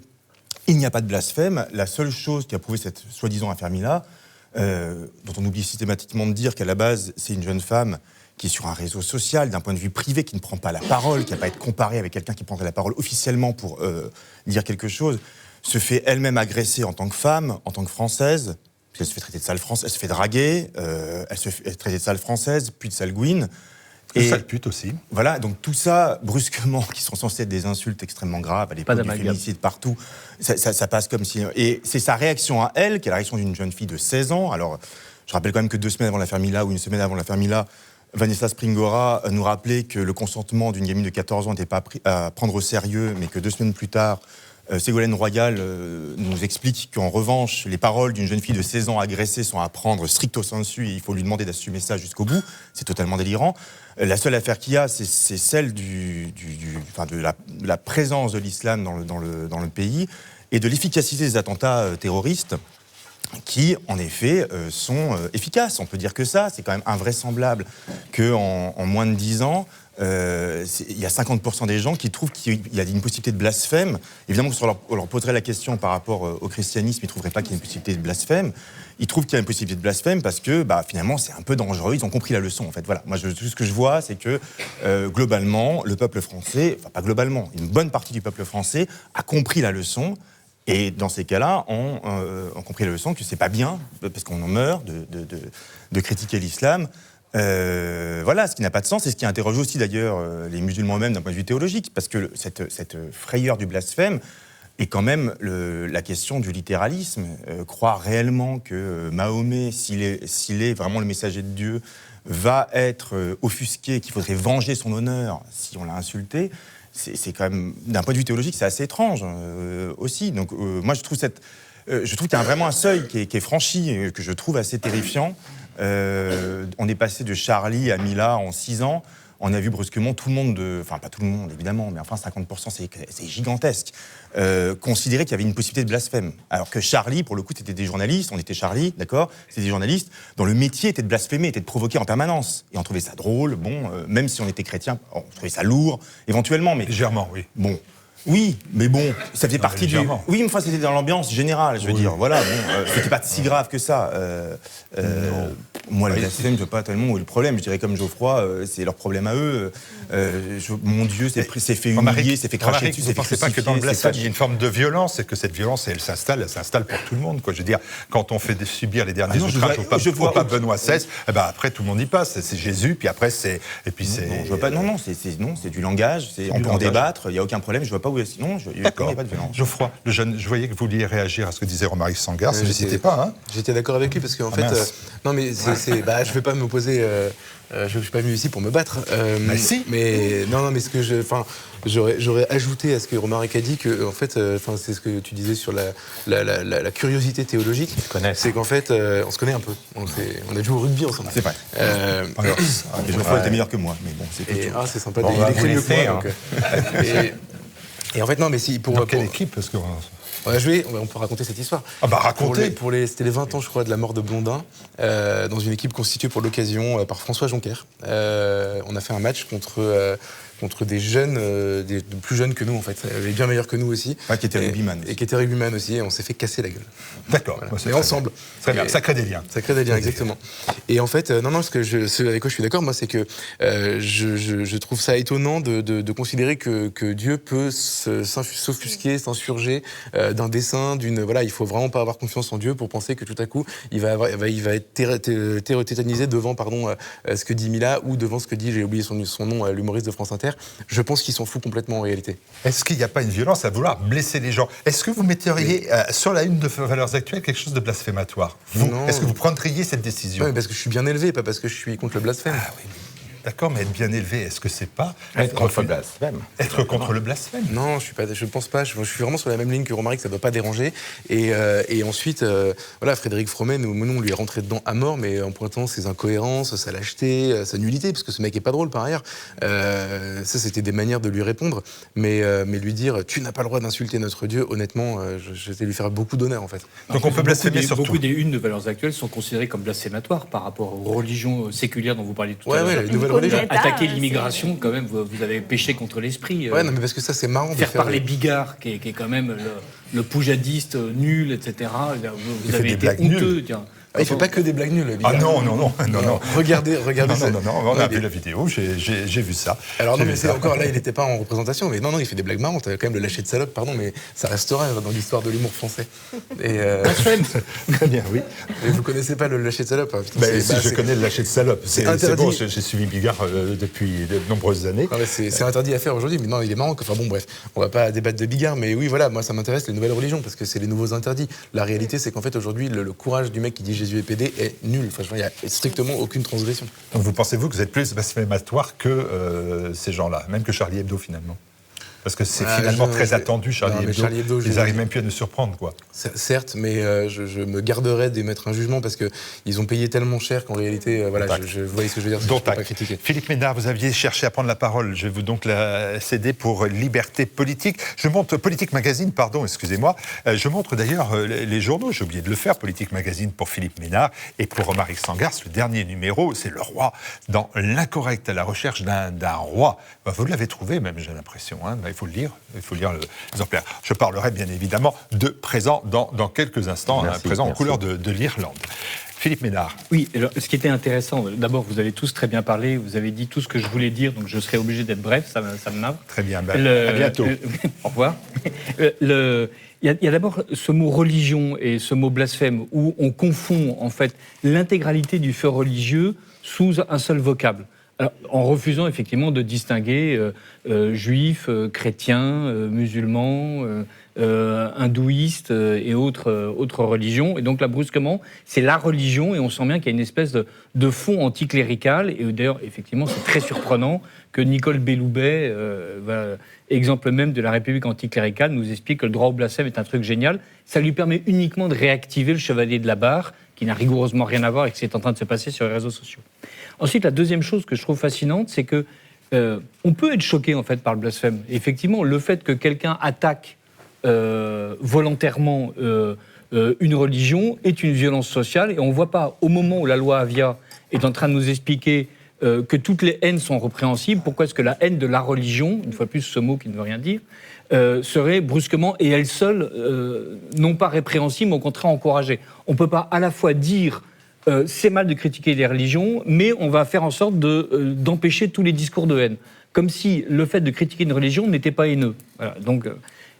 il n'y a pas de blasphème. La seule chose qui a prouvé cette soi-disant affaire Mila, dont on oublie systématiquement de dire qu'à la base, c'est une jeune femme qui est sur un réseau social, d'un point de vue privé, qui ne prend pas la parole, qui n'a pas à être comparée avec quelqu'un qui prendrait la parole officiellement pour dire quelque chose, se fait elle-même agresser en tant que femme, en tant que Française, puis elle se fait traiter de sale française, elle se fait draguer, elle se fait traiter de sale française, puis de sale gouine. Et sale pute aussi. Voilà, donc tout ça, brusquement, qui sont censés être des insultes extrêmement graves, à l'époque du féminicide partout, ça passe comme si... Et c'est sa réaction à elle, qui est la réaction d'une jeune fille de 16 ans. Alors, je rappelle quand même que 2 semaines avant l'affaire Mila, ou 1 semaine avant l'affaire Mila, Vanessa Springora nous rappelait que le consentement d'une gamine de 14 ans n'était pas à prendre au sérieux, mais que 2 semaines plus tard, Ségolène Royal nous explique qu'en revanche, les paroles d'une jeune fille de 16 ans agressée sont à prendre stricto sensu et il faut lui demander d'assumer ça jusqu'au bout. C'est totalement délirant. La seule affaire qu'il y a, c'est celle de la présence de l'islam dans le pays et de l'efficacité des attentats terroristes qui, en effet, sont efficaces. On peut dire que ça. C'est quand même invraisemblable qu'en moins de 10 ans, il y a 50% des gens qui trouvent qu'il y a une possibilité de blasphème. Évidemment, si on leur poserait la question par rapport au christianisme, ils ne trouveraient pas qu'il y a une possibilité de blasphème. Ils trouvent qu'il y a une possibilité de blasphème parce que, finalement, c'est un peu dangereux. Ils ont compris la leçon, en fait. Voilà. Moi, tout ce que je vois, c'est que, globalement, le peuple français, enfin, pas globalement, une bonne partie du peuple français a compris la leçon. Et dans ces cas-là, on compris la leçon que c'est pas bien, parce qu'on en meurt, de critiquer l'islam. Voilà, ce qui n'a pas de sens, et ce qui interroge aussi d'ailleurs les musulmans eux-mêmes d'un point de vue théologique, parce que cette frayeur du blasphème est quand même la question du littéralisme. Croire réellement que Mahomet, s'il est vraiment le messager de Dieu, va être offusqué, qu'il faudrait venger son honneur si on l'a insulté, c'est quand même, d'un point de vue théologique, c'est assez étrange aussi. Donc moi, je trouve qu'il y a vraiment un seuil qui est franchi, que je trouve assez terrifiant. On est passé de Charlie à Mila en 6 ans. On a vu brusquement tout le monde, enfin pas tout le monde évidemment, mais enfin 50%, c'est gigantesque, considérer qu'il y avait une possibilité de blasphème. Alors que Charlie, pour le coup, c'était des journalistes, on était Charlie, d'accord, c'était des journalistes dont le métier était de blasphémer, était de provoquer en permanence. Et on trouvait ça drôle, même si on était chrétien, on trouvait ça lourd, éventuellement, mais... Légèrement, oui. Bon. Oui, mais bon, ça faisait partie du... Oui, mais enfin, c'était dans l'ambiance générale, je veux dire. Voilà, c'était pas si grave que ça. Moi, le blasphème, je ne veux pas tellement où est le problème. Je dirais comme Geoffroy, c'est leur problème à eux. Mon Dieu, s'est fait humilier, s'est fait cracher dessus, s'est fait crucifier. Vous ne pensez pas que dans le blasphème, il y a une forme de violence et que cette violence, elle s'installe pour tout le monde, quoi. Je veux dire, quand on fait subir les derniers outrages au pape Benoît XVI, après, tout le monde y passe. C'est Jésus, puis après, c'est... Non, je vois pas... Non, c'est du langage. On peut en débattre, il n'y a aucun problème. Je vois pas où... Non, il n'y a pas de violence. Geoffroy, le jeune, je voyais que vous vouliez réagir à ce que disait Romaric Sangar. N'hésitez pas. J'étais d'accord avec lui parce qu'en fait, non mais c'est je vais pas m'opposer. Je suis pas venu ici pour me battre. Si. Mais non, mais j'aurais ajouté à ce que Romaric a dit que en fait, c'est ce que tu disais sur la curiosité théologique. C'est qu'en fait, on se connaît un peu. On a joué au rugby ensemble. C'est vrai. Les Geoffroy étaient meilleurs que moi, mais bon, c'est tout. C'est sympa. Bon, on va vous laisser. Et en fait, non, mais si Dans quelle équipe? Parce que on a joué, on peut raconter cette histoire. Ah bah racontez. C'était les 20 ans, je crois, de la mort de Blondin, dans une équipe constituée pour l'occasion par François Jonquer. On a fait un match contre des jeunes, des plus jeunes que nous en fait, bien meilleurs que nous aussi. Qui étaient rugbyman. Et qui étaient rugbyman aussi, et on s'est fait casser la gueule. D'accord. Voilà. Mais ensemble. Très bien, ça crée des liens. Ça crée des liens, exactement. Et en fait, ce avec quoi je suis d'accord, moi, c'est que je trouve ça étonnant de considérer que Dieu peut s'offusquer, s'insurger d'un dessein, il faut vraiment pas avoir confiance en Dieu pour penser que tout à coup, il va être tétanisé devant, ce que dit Mila, ou devant ce que dit, j'ai oublié son nom, l'humoriste de France Inter. Je pense qu'ils s'en foutent complètement en réalité. Est-ce qu'il n'y a pas une violence à vouloir blesser les gens? Est-ce que vous metteriez sur la une de Valeurs Actuelles quelque chose de blasphématoire? Est-ce que vous prendriez cette décision? Non, mais parce que je suis bien élevé, pas parce que je suis contre le blasphème. Ah oui, d'accord, mais être bien élevé, est-ce que c'est pas être contre le blasphème? Être contre le blasphème? Non, je pense pas. Je suis vraiment sur la même ligne que Romaric, ça ne doit pas déranger. Et ensuite, Frédéric Froment, nous, on lui est rentré dedans à mort, mais en pointant ses incohérences, sa lâcheté, sa nullité, parce que ce mec est pas drôle par ailleurs. Ça, c'était des manières de lui répondre, mais lui dire tu n'as pas le droit d'insulter notre Dieu, honnêtement, je vais lui faire beaucoup d'honneur en fait. Donc on peut blasphémer surtout. Beaucoup des unes de Valeurs Actuelles sont considérées comme blasphématoires par rapport aux religions séculières dont vous parliez tout à l'heure. Attaquer l'immigration, quand même, vous avez péché contre l'esprit. Ouais, non, mais parce que ça, c'est marrant. Faire parler Bigard, qui est quand même le poujadiste nul, etc. Vous avez été honteux. Il ne fait pas que des blagues nulles. Ah non. Regardez. On a vu la vidéo, j'ai vu ça. Alors non, mais c'est encore là, il n'était pas en représentation, mais non, il fait des blagues marrantes. Quand même, le lâcher de salope, pardon, mais ça restera dans l'histoire de l'humour français. Très bien, oui. Et vous connaissez pas le lâcher de salope? Je connais le lâcher de salope. C'est bon, j'ai suivi Bigard depuis de nombreuses années. C'est interdit à faire aujourd'hui, mais non, il est marrant. Enfin bon, bref, on va pas débattre de Bigard, mais oui, voilà, moi ça m'intéresse les nouvelles religions parce que c'est les nouveaux interdits. La réalité, c'est qu'en fait aujourd'hui, le courage du mec qui dit Jésus est pédé est nul. Enfin, il n'y a strictement aucune transgression. Donc vous pensez-vous que vous êtes plus blasphématoire que ces gens-là, même que Charlie Hebdo finalement? Parce que c'est finalement très attendu, Charlie Hebdo. Ils n'arrivent même plus à nous surprendre, quoi. Certes, mais je me garderais d'émettre un jugement parce qu'ils ont payé tellement cher qu'en réalité, je voyez ce que je veux dire, je ne peux pas critiquer. Philippe Ménard, vous aviez cherché à prendre la parole. Je vais vous donc la céder pour Liberté Politique. Je montre Politique Magazine, excusez-moi. Je montre d'ailleurs les journaux. J'ai oublié de le faire, Politique Magazine pour Philippe Ménard et pour Romaric Sangars. Le dernier numéro, c'est le roi dans l'incorrect, à la recherche d'un roi. Vous l'avez trouvé même, j'ai l'impression. Il faut le lire l'exemplaire. Je parlerai bien évidemment de présent dans quelques instants, présent en couleur de l'Irlande. Philippe Ménard. Oui, alors, ce qui était intéressant, d'abord, vous avez tous très bien parlé, vous avez dit tout ce que je voulais dire, donc je serai obligé d'être bref, ça me navre. Très bien, à bientôt. Au revoir. Il y a d'abord ce mot religion et ce mot blasphème, où on confond en fait l'intégralité du fait religieux sous un seul vocable. Alors, en refusant effectivement de distinguer juifs, chrétiens, musulmans, hindouistes et autres religions. Et donc là, brusquement, c'est la religion et on sent bien qu'il y a une espèce de fond anticlérical. Et d'ailleurs, effectivement, c'est très surprenant que Nicole Belloubet, exemple même de la République anticléricale, nous explique que le droit au blasphème est un truc génial. Ça lui permet uniquement de réactiver le chevalier de la barre, qui n'a rigoureusement rien à voir avec ce qui est en train de se passer sur les réseaux sociaux. Ensuite, la deuxième chose que je trouve fascinante, c'est que on peut être choqué en fait par le blasphème. Et effectivement, le fait que quelqu'un attaque volontairement une religion est une violence sociale, et on ne voit pas, au moment où la loi Avia est en train de nous expliquer que toutes les haines sont répréhensibles, pourquoi est-ce que la haine de la religion, une fois plus ce mot qui ne veut rien dire, serait brusquement et elle seule non pas répréhensible, mais au contraire encouragée. On ne peut pas à la fois dire c'est mal de critiquer les religions, mais on va faire en sorte d'empêcher tous les discours de haine. Comme si le fait de critiquer une religion n'était pas haineux. Voilà. Donc,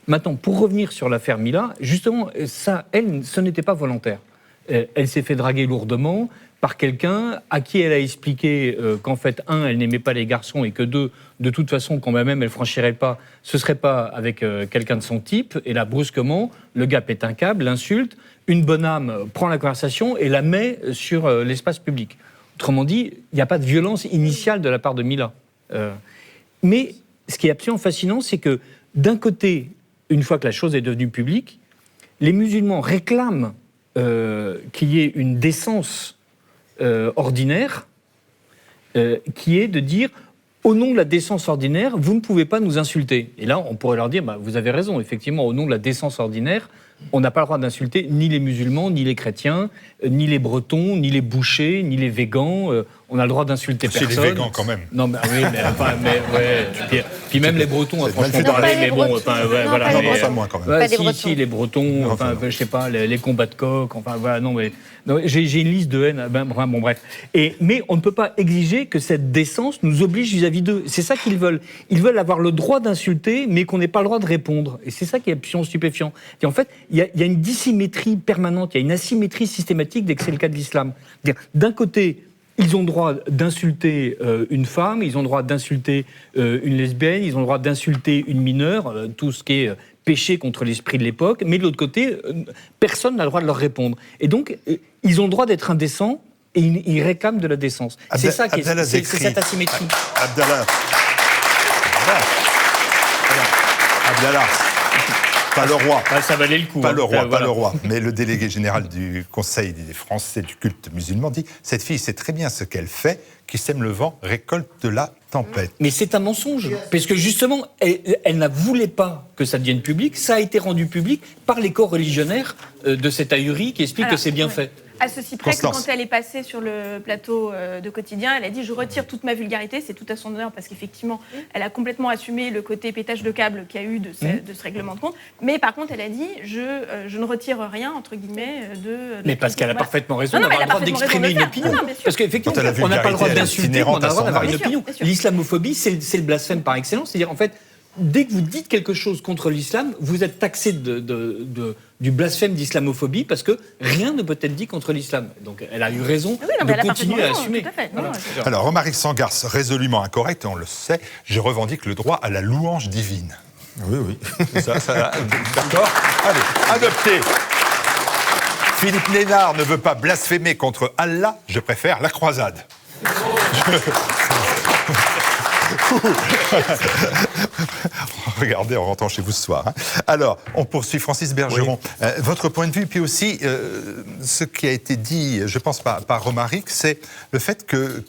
maintenant, pour revenir sur l'affaire Mila, justement, ça, elle, ce n'était pas volontaire. elle s'est fait draguer lourdement par quelqu'un à qui elle a expliqué qu'en fait, elle n'aimait pas les garçons et que de toute façon, quand même elle franchirait le pas, ce serait pas avec quelqu'un de son type. Et là, brusquement, le gars pète un câble, l'insulte, une bonne âme prend la conversation et la met sur l'espace public. Autrement dit, il n'y a pas de violence initiale de la part de Mila. Mais ce qui est absolument fascinant, c'est que d'un côté, une fois que la chose est devenue publique, les musulmans réclament qu'il y ait une décence ordinaire, qui est de dire, au nom de la décence ordinaire, vous ne pouvez pas nous insulter. Et là, on pourrait leur dire, vous avez raison, effectivement, au nom de la décence ordinaire, on n'a pas le droit d'insulter ni les musulmans, ni les chrétiens, ni les bretons, ni les bouchers, ni les végans. On a le droit d'insulter personne. C'est les végans quand même. Non, mais oui, puis même les bretons, franchement parler, mais bon, voilà. Non, ça moins quand même. Si, les bretons, je sais pas, les combats de coq, j'ai une liste de haine, bon, bref. Mais on ne peut pas exiger que cette décence nous oblige vis-à-vis d'eux. C'est ça qu'ils veulent. Ils veulent avoir le droit d'insulter, mais qu'on n'ait pas le droit de répondre. Et c'est ça qui est absolument stupéfiant. Et en fait, il y a une dissymétrie permanente, il y a une asymétrie systématique dès que c'est le cas de l'islam. D'un côté, ils ont le droit d'insulter une femme, ils ont le droit d'insulter une lesbienne, ils ont le droit d'insulter une mineure, tout ce qui est péché contre l'esprit de l'époque, mais de l'autre côté, personne n'a le droit de leur répondre. Et donc, ils ont le droit d'être indécents et ils réclament de la décence. C'est ça qui est cette asymétrie. Abdallah. Pas le roi. Ça valait le coup. Pas le roi. Mais le délégué général du Conseil des Français du culte musulman dit « Cette fille sait très bien ce qu'elle fait, qui sème le vent, récolte de la tempête. » Mais c'est un mensonge. Parce que justement, elle ne voulait pas que ça devienne public. Ça a été rendu public par les corps religionnaires de cette ahurie qui explique que c'est bien fait. À ceci près que quand elle est passée sur le plateau de Quotidien, elle a dit « Je retire toute ma vulgarité », c'est tout à son honneur, parce qu'effectivement, elle a complètement assumé le côté pétage de câble qu'il y a eu de ce règlement de compte. Mais par contre, elle a dit « Je ne retire rien, entre guillemets, de... » Mais parce qu'elle a parfaitement raison d'avoir le droit d'exprimer une opinion. Parce qu'effectivement, on n'a pas le droit d'insulter, on a le droit d'avoir une opinion. L'islamophobie, c'est le blasphème par excellence. C'est-à-dire, en fait, dès que vous dites quelque chose contre l'islam, vous êtes taxé du blasphème d'islamophobie parce que rien ne peut être dit contre l'islam. Donc elle a eu raison de continuer à assumer. Voilà. Alors, Romaric Sangarce, résolument incorrect, on le sait, je revendique le droit à la louange divine. Oui. D'accord. Allez, adopté. Philippe Lénard ne veut pas blasphémer contre Allah, je préfère la croisade. Regardez en rentrant chez vous ce soir. Alors, on poursuit. Francis Bergeron, votre point de vue, puis aussi ce qui a été dit, je pense, par Romaric, c'est le fait que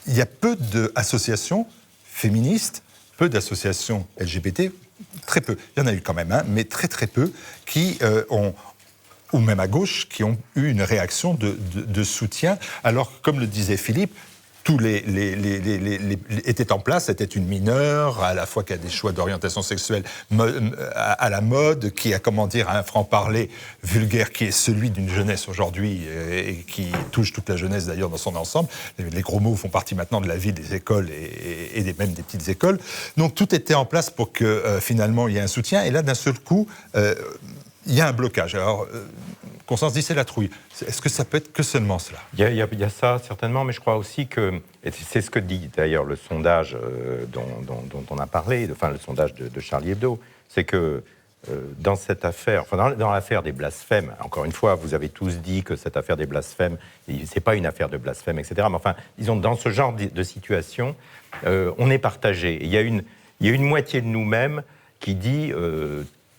il y a peu d'associations féministes, peu d'associations LGBT, très peu. Il y en a eu quand même, mais très très peu, qui ont, ou même à gauche, qui ont eu une réaction de soutien. Alors, comme le disait Philippe, tous les étaient en place, c'était une mineure, à la fois qui a des choix d'orientation sexuelle à la mode, qui a, un franc-parler vulgaire qui est celui d'une jeunesse aujourd'hui et qui touche toute la jeunesse d'ailleurs dans son ensemble. Les gros mots font partie maintenant de la vie des écoles et même des petites écoles. Donc tout était en place pour que finalement il y ait un soutien. Et là, d'un seul coup, il y a un blocage. Alors, Constance dit c'est la trouille. Est-ce que ça peut être que seulement cela ? Il y a ça, certainement, mais je crois aussi que, et c'est ce que dit d'ailleurs le sondage dont on a parlé, le sondage de Charlie Hebdo, c'est que dans cette affaire, dans l'affaire des blasphèmes, encore une fois, vous avez tous dit que cette affaire des blasphèmes, c'est pas une affaire de blasphème, etc. Mais enfin, disons, dans ce genre de situation, on est partagé. Il y a une moitié de nous-mêmes qui dit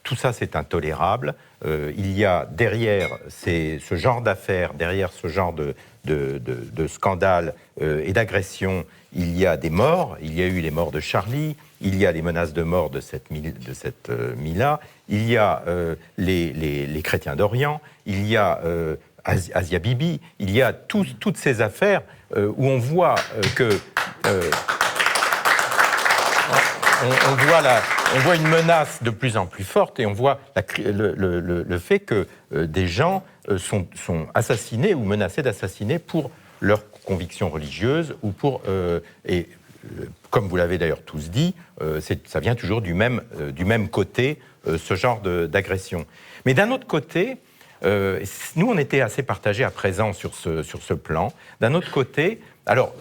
tout ça, c'est intolérable. Il y a derrière ce genre d'affaires, derrière ce genre de scandale et d'agression, il y a des morts. Il y a eu les morts de Charlie, il y a les menaces de mort de cette Mila, il y a les chrétiens d'Orient, il y a Asia Bibi, il y a toutes ces affaires où on voit que... On voit une menace de plus en plus forte et on voit le fait que des gens sont assassinés ou menacés d'assassiner pour leurs convictions religieuses ou pour... comme vous l'avez d'ailleurs tous dit, ça vient toujours du même côté, ce genre d'agression. Mais d'un autre côté, Nous, on était assez partagés à présent sur ce plan. D'un autre côté, alors,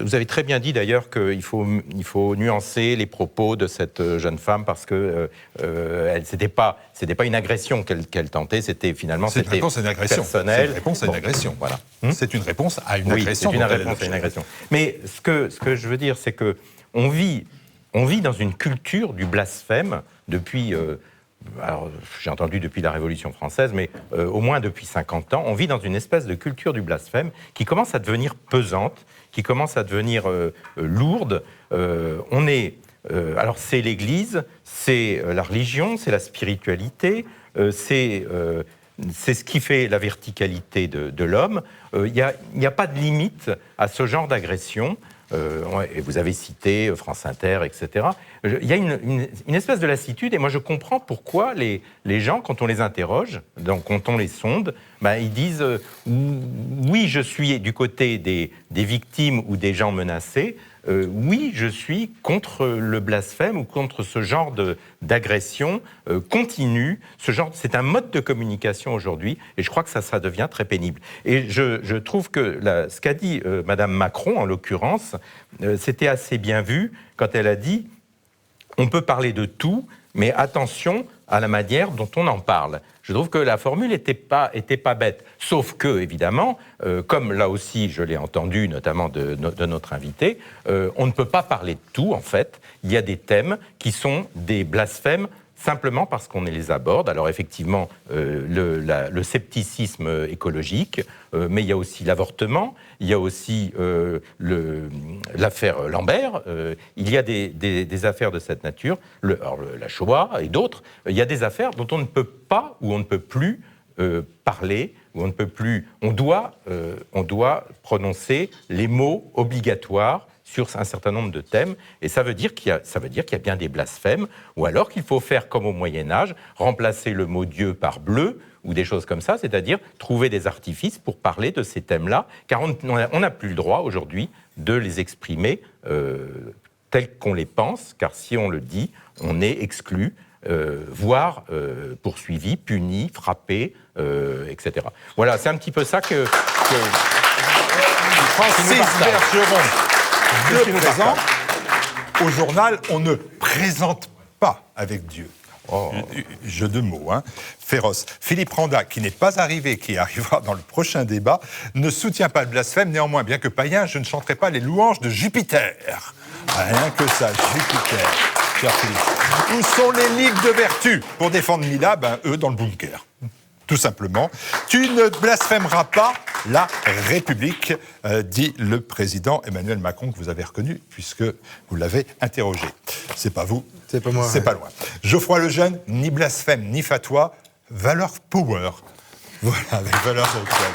vous avez très bien dit d'ailleurs qu'il faut nuancer les propos de cette jeune femme parce que c'était pas une agression qu'elle tentait, c'était finalement C'est une réponse à une agression. Personnel. C'est une réponse à une agression. Voilà. C'est une réponse à une Oui, agression. c'est une réponse à une agression. Mais ce que je veux dire, c'est que on vit dans une culture du blasphème depuis. Alors, j'ai entendu depuis la Révolution française, mais au moins depuis 50 ans, on vit dans une espèce de culture du blasphème qui commence à devenir pesante, qui commence à devenir lourde. Alors, c'est l'Église, c'est la religion, c'est la spiritualité, c'est ce qui fait la verticalité de l'homme. Il n'y a pas de limite à ce genre d'agression. Et vous avez cité France Inter, etc. Il y a une espèce de lassitude, et moi je comprends pourquoi les gens, quand on les interroge, donc quand on les sonde, ils disent oui, je suis du côté des victimes ou des gens menacés, oui, je suis contre le blasphème ou contre ce genre d'agression continue. C'est un mode de communication aujourd'hui, et je crois que ça devient très pénible. Et je trouve que ce qu'a dit Madame Macron, en l'occurrence, c'était assez bien vu quand elle a dit « on peut parler de tout, mais attention à la manière dont on en parle ». Je trouve que la formule n'était pas bête. Sauf que, évidemment, comme là aussi je l'ai entendu, notamment de notre invité, on ne peut pas parler de tout, en fait. Il y a des thèmes qui sont des blasphèmes simplement parce qu'on les aborde. Alors effectivement, le scepticisme écologique, mais il y a aussi l'avortement, il y a aussi l'affaire Lambert, il y a des affaires de cette nature, la Shoah et d'autres. Il y a des affaires dont on ne peut pas ou on ne peut plus parler, où on doit prononcer les mots obligatoires sur un certain nombre de thèmes, et ça veut dire qu'il y a bien des blasphèmes, ou alors qu'il faut faire comme au Moyen-Âge, remplacer le mot Dieu par bleu, ou des choses comme ça, c'est-à-dire trouver des artifices pour parler de ces thèmes-là, car on n'a plus le droit aujourd'hui de les exprimer tels qu'on les pense, car si on le dit, on est exclu, voire poursuivi, puni, frappé, etc. Voilà, c'est un petit peu ça que Francis Bergeron, de présent. Au journal, on ne présente pas avec Dieu. Jeu de mots, hein. Féroce. Philippe Randa, qui n'est pas arrivé, qui arrivera dans le prochain débat, ne soutient pas le blasphème. Néanmoins, bien que païen, je ne chanterai pas les louanges de Jupiter. Rien que ça, Jupiter. Cher Philippe. Où sont les ligues de vertu pour défendre Mila? Eux, dans le bunker. Tout simplement. Tu ne blasphémeras pas la République, dit le président Emmanuel Macron, que vous avez reconnu, puisque vous l'avez interrogé. C'est pas vous. C'est pas moi. C'est pas loin. Geoffroy Lejeune, ni blasphème, ni fatwa, valeur power. Voilà, avec valeurs actuelles.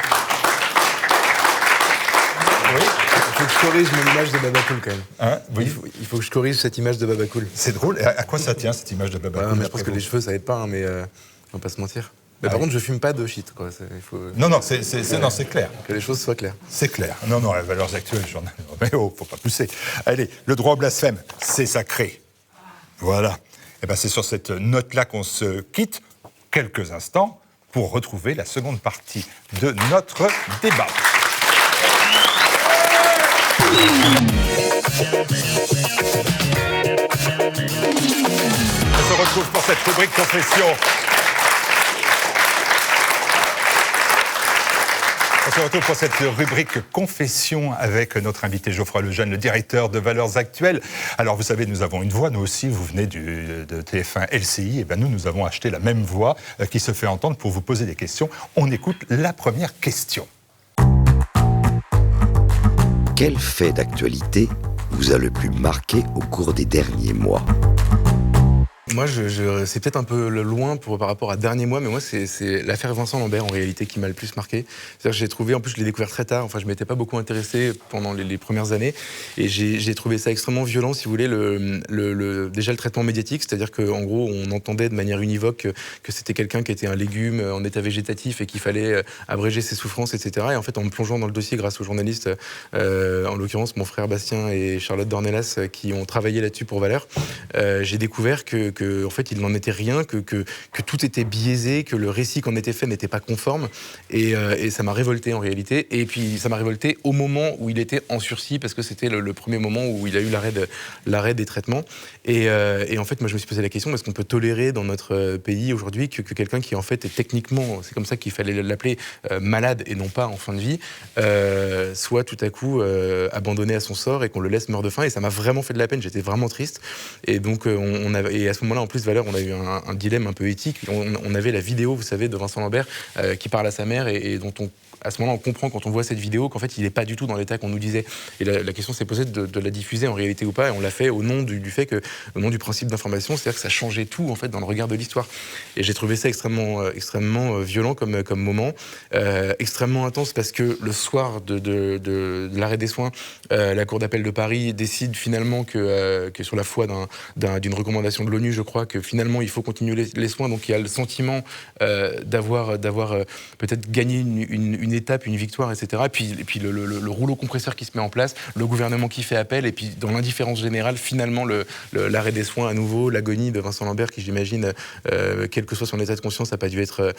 Oui. Il faut que je corrige mon image de Babacool quand même. Hein, oui. Il faut que je corrige cette image de Babacool. C'est drôle. Et à quoi ça tient, cette image de Babacool? Je pense que les cheveux, ça aide pas, hein, mais on va pas se mentir. Mais par contre, je fume pas de shit, quoi. Il faut... Non, c'est clair. Que les choses soient claires. C'est clair. Non, les valeurs actuelles du journal. Mais faut pas pousser. Allez, le droit au blasphème, c'est sacré. Voilà. Et c'est sur cette note-là qu'on se quitte quelques instants pour retrouver la seconde partie de notre débat. On se retrouve pour cette rubrique confession. On se retrouve pour cette rubrique confession avec notre invité Geoffroy Lejeune, le directeur de Valeurs Actuelles. Alors vous savez, nous avons une voix, nous aussi, vous venez de TF1 LCI, et nous avons acheté la même voix qui se fait entendre pour vous poser des questions. On écoute la première question. Quel fait d'actualité vous a le plus marqué au cours des derniers mois ? Moi, c'est peut-être un peu loin par rapport à dernier mois, mais moi, c'est l'affaire Vincent Lambert, en réalité, qui m'a le plus marqué. C'est-à-dire que j'ai trouvé, en plus, je l'ai découvert très tard, enfin, je m'étais pas beaucoup intéressé pendant les premières années, et j'ai trouvé ça extrêmement violent, si vous voulez, déjà le traitement médiatique, c'est-à-dire qu'en gros, on entendait de manière univoque que c'était quelqu'un qui était un légume en état végétatif et qu'il fallait abréger ses souffrances, etc. Et en fait, en me plongeant dans le dossier grâce aux journalistes, en l'occurrence, mon frère Bastien et Charlotte Dornelas, qui ont travaillé là-dessus pour Valeurs, j'ai découvert que que en fait, il n'en était rien, que tout était biaisé, que le récit qu'en était fait n'était pas conforme. Et ça m'a révolté en réalité. Et puis ça m'a révolté au moment où il était en sursis, parce que c'était le premier moment où il a eu l'arrêt des traitements. Et en fait, moi, je me suis posé la question, est-ce qu'on peut tolérer dans notre pays aujourd'hui que quelqu'un qui en fait est techniquement, c'est comme ça qu'il fallait l'appeler, malade et non pas en fin de vie, soit tout à coup abandonné à son sort et qu'on le laisse mort de faim. Et ça m'a vraiment fait de la peine, j'étais vraiment triste. Et donc, et à ce moment-là, en plus, Valeur, on a eu un dilemme un peu éthique. On avait la vidéo, vous savez, de Vincent Lambert qui parle à sa mère et dont à ce moment-là, on comprend quand on voit cette vidéo qu'en fait, il n'est pas du tout dans l'état qu'on nous disait. Et la question s'est posée de la diffuser en réalité ou pas. Et on l'a fait au nom du fait que, au nom du principe d'information, c'est-à-dire que ça changeait tout en fait dans le regard de l'histoire. Et j'ai trouvé ça extrêmement violent comme moment, extrêmement intense parce que le soir de l'arrêt des soins, la Cour d'appel de Paris décide finalement que sur la foi d'une recommandation de l'ONU, je crois que finalement il faut continuer les soins. Donc il y a le sentiment d'avoir peut-être gagné une étape, une victoire, etc. Et puis le rouleau compresseur qui se met en place, le gouvernement qui fait appel, et puis dans l'indifférence générale, finalement, l'arrêt des soins à nouveau, l'agonie de Vincent Lambert, qui j'imagine, quel que soit son état de conscience, n'a pas dû être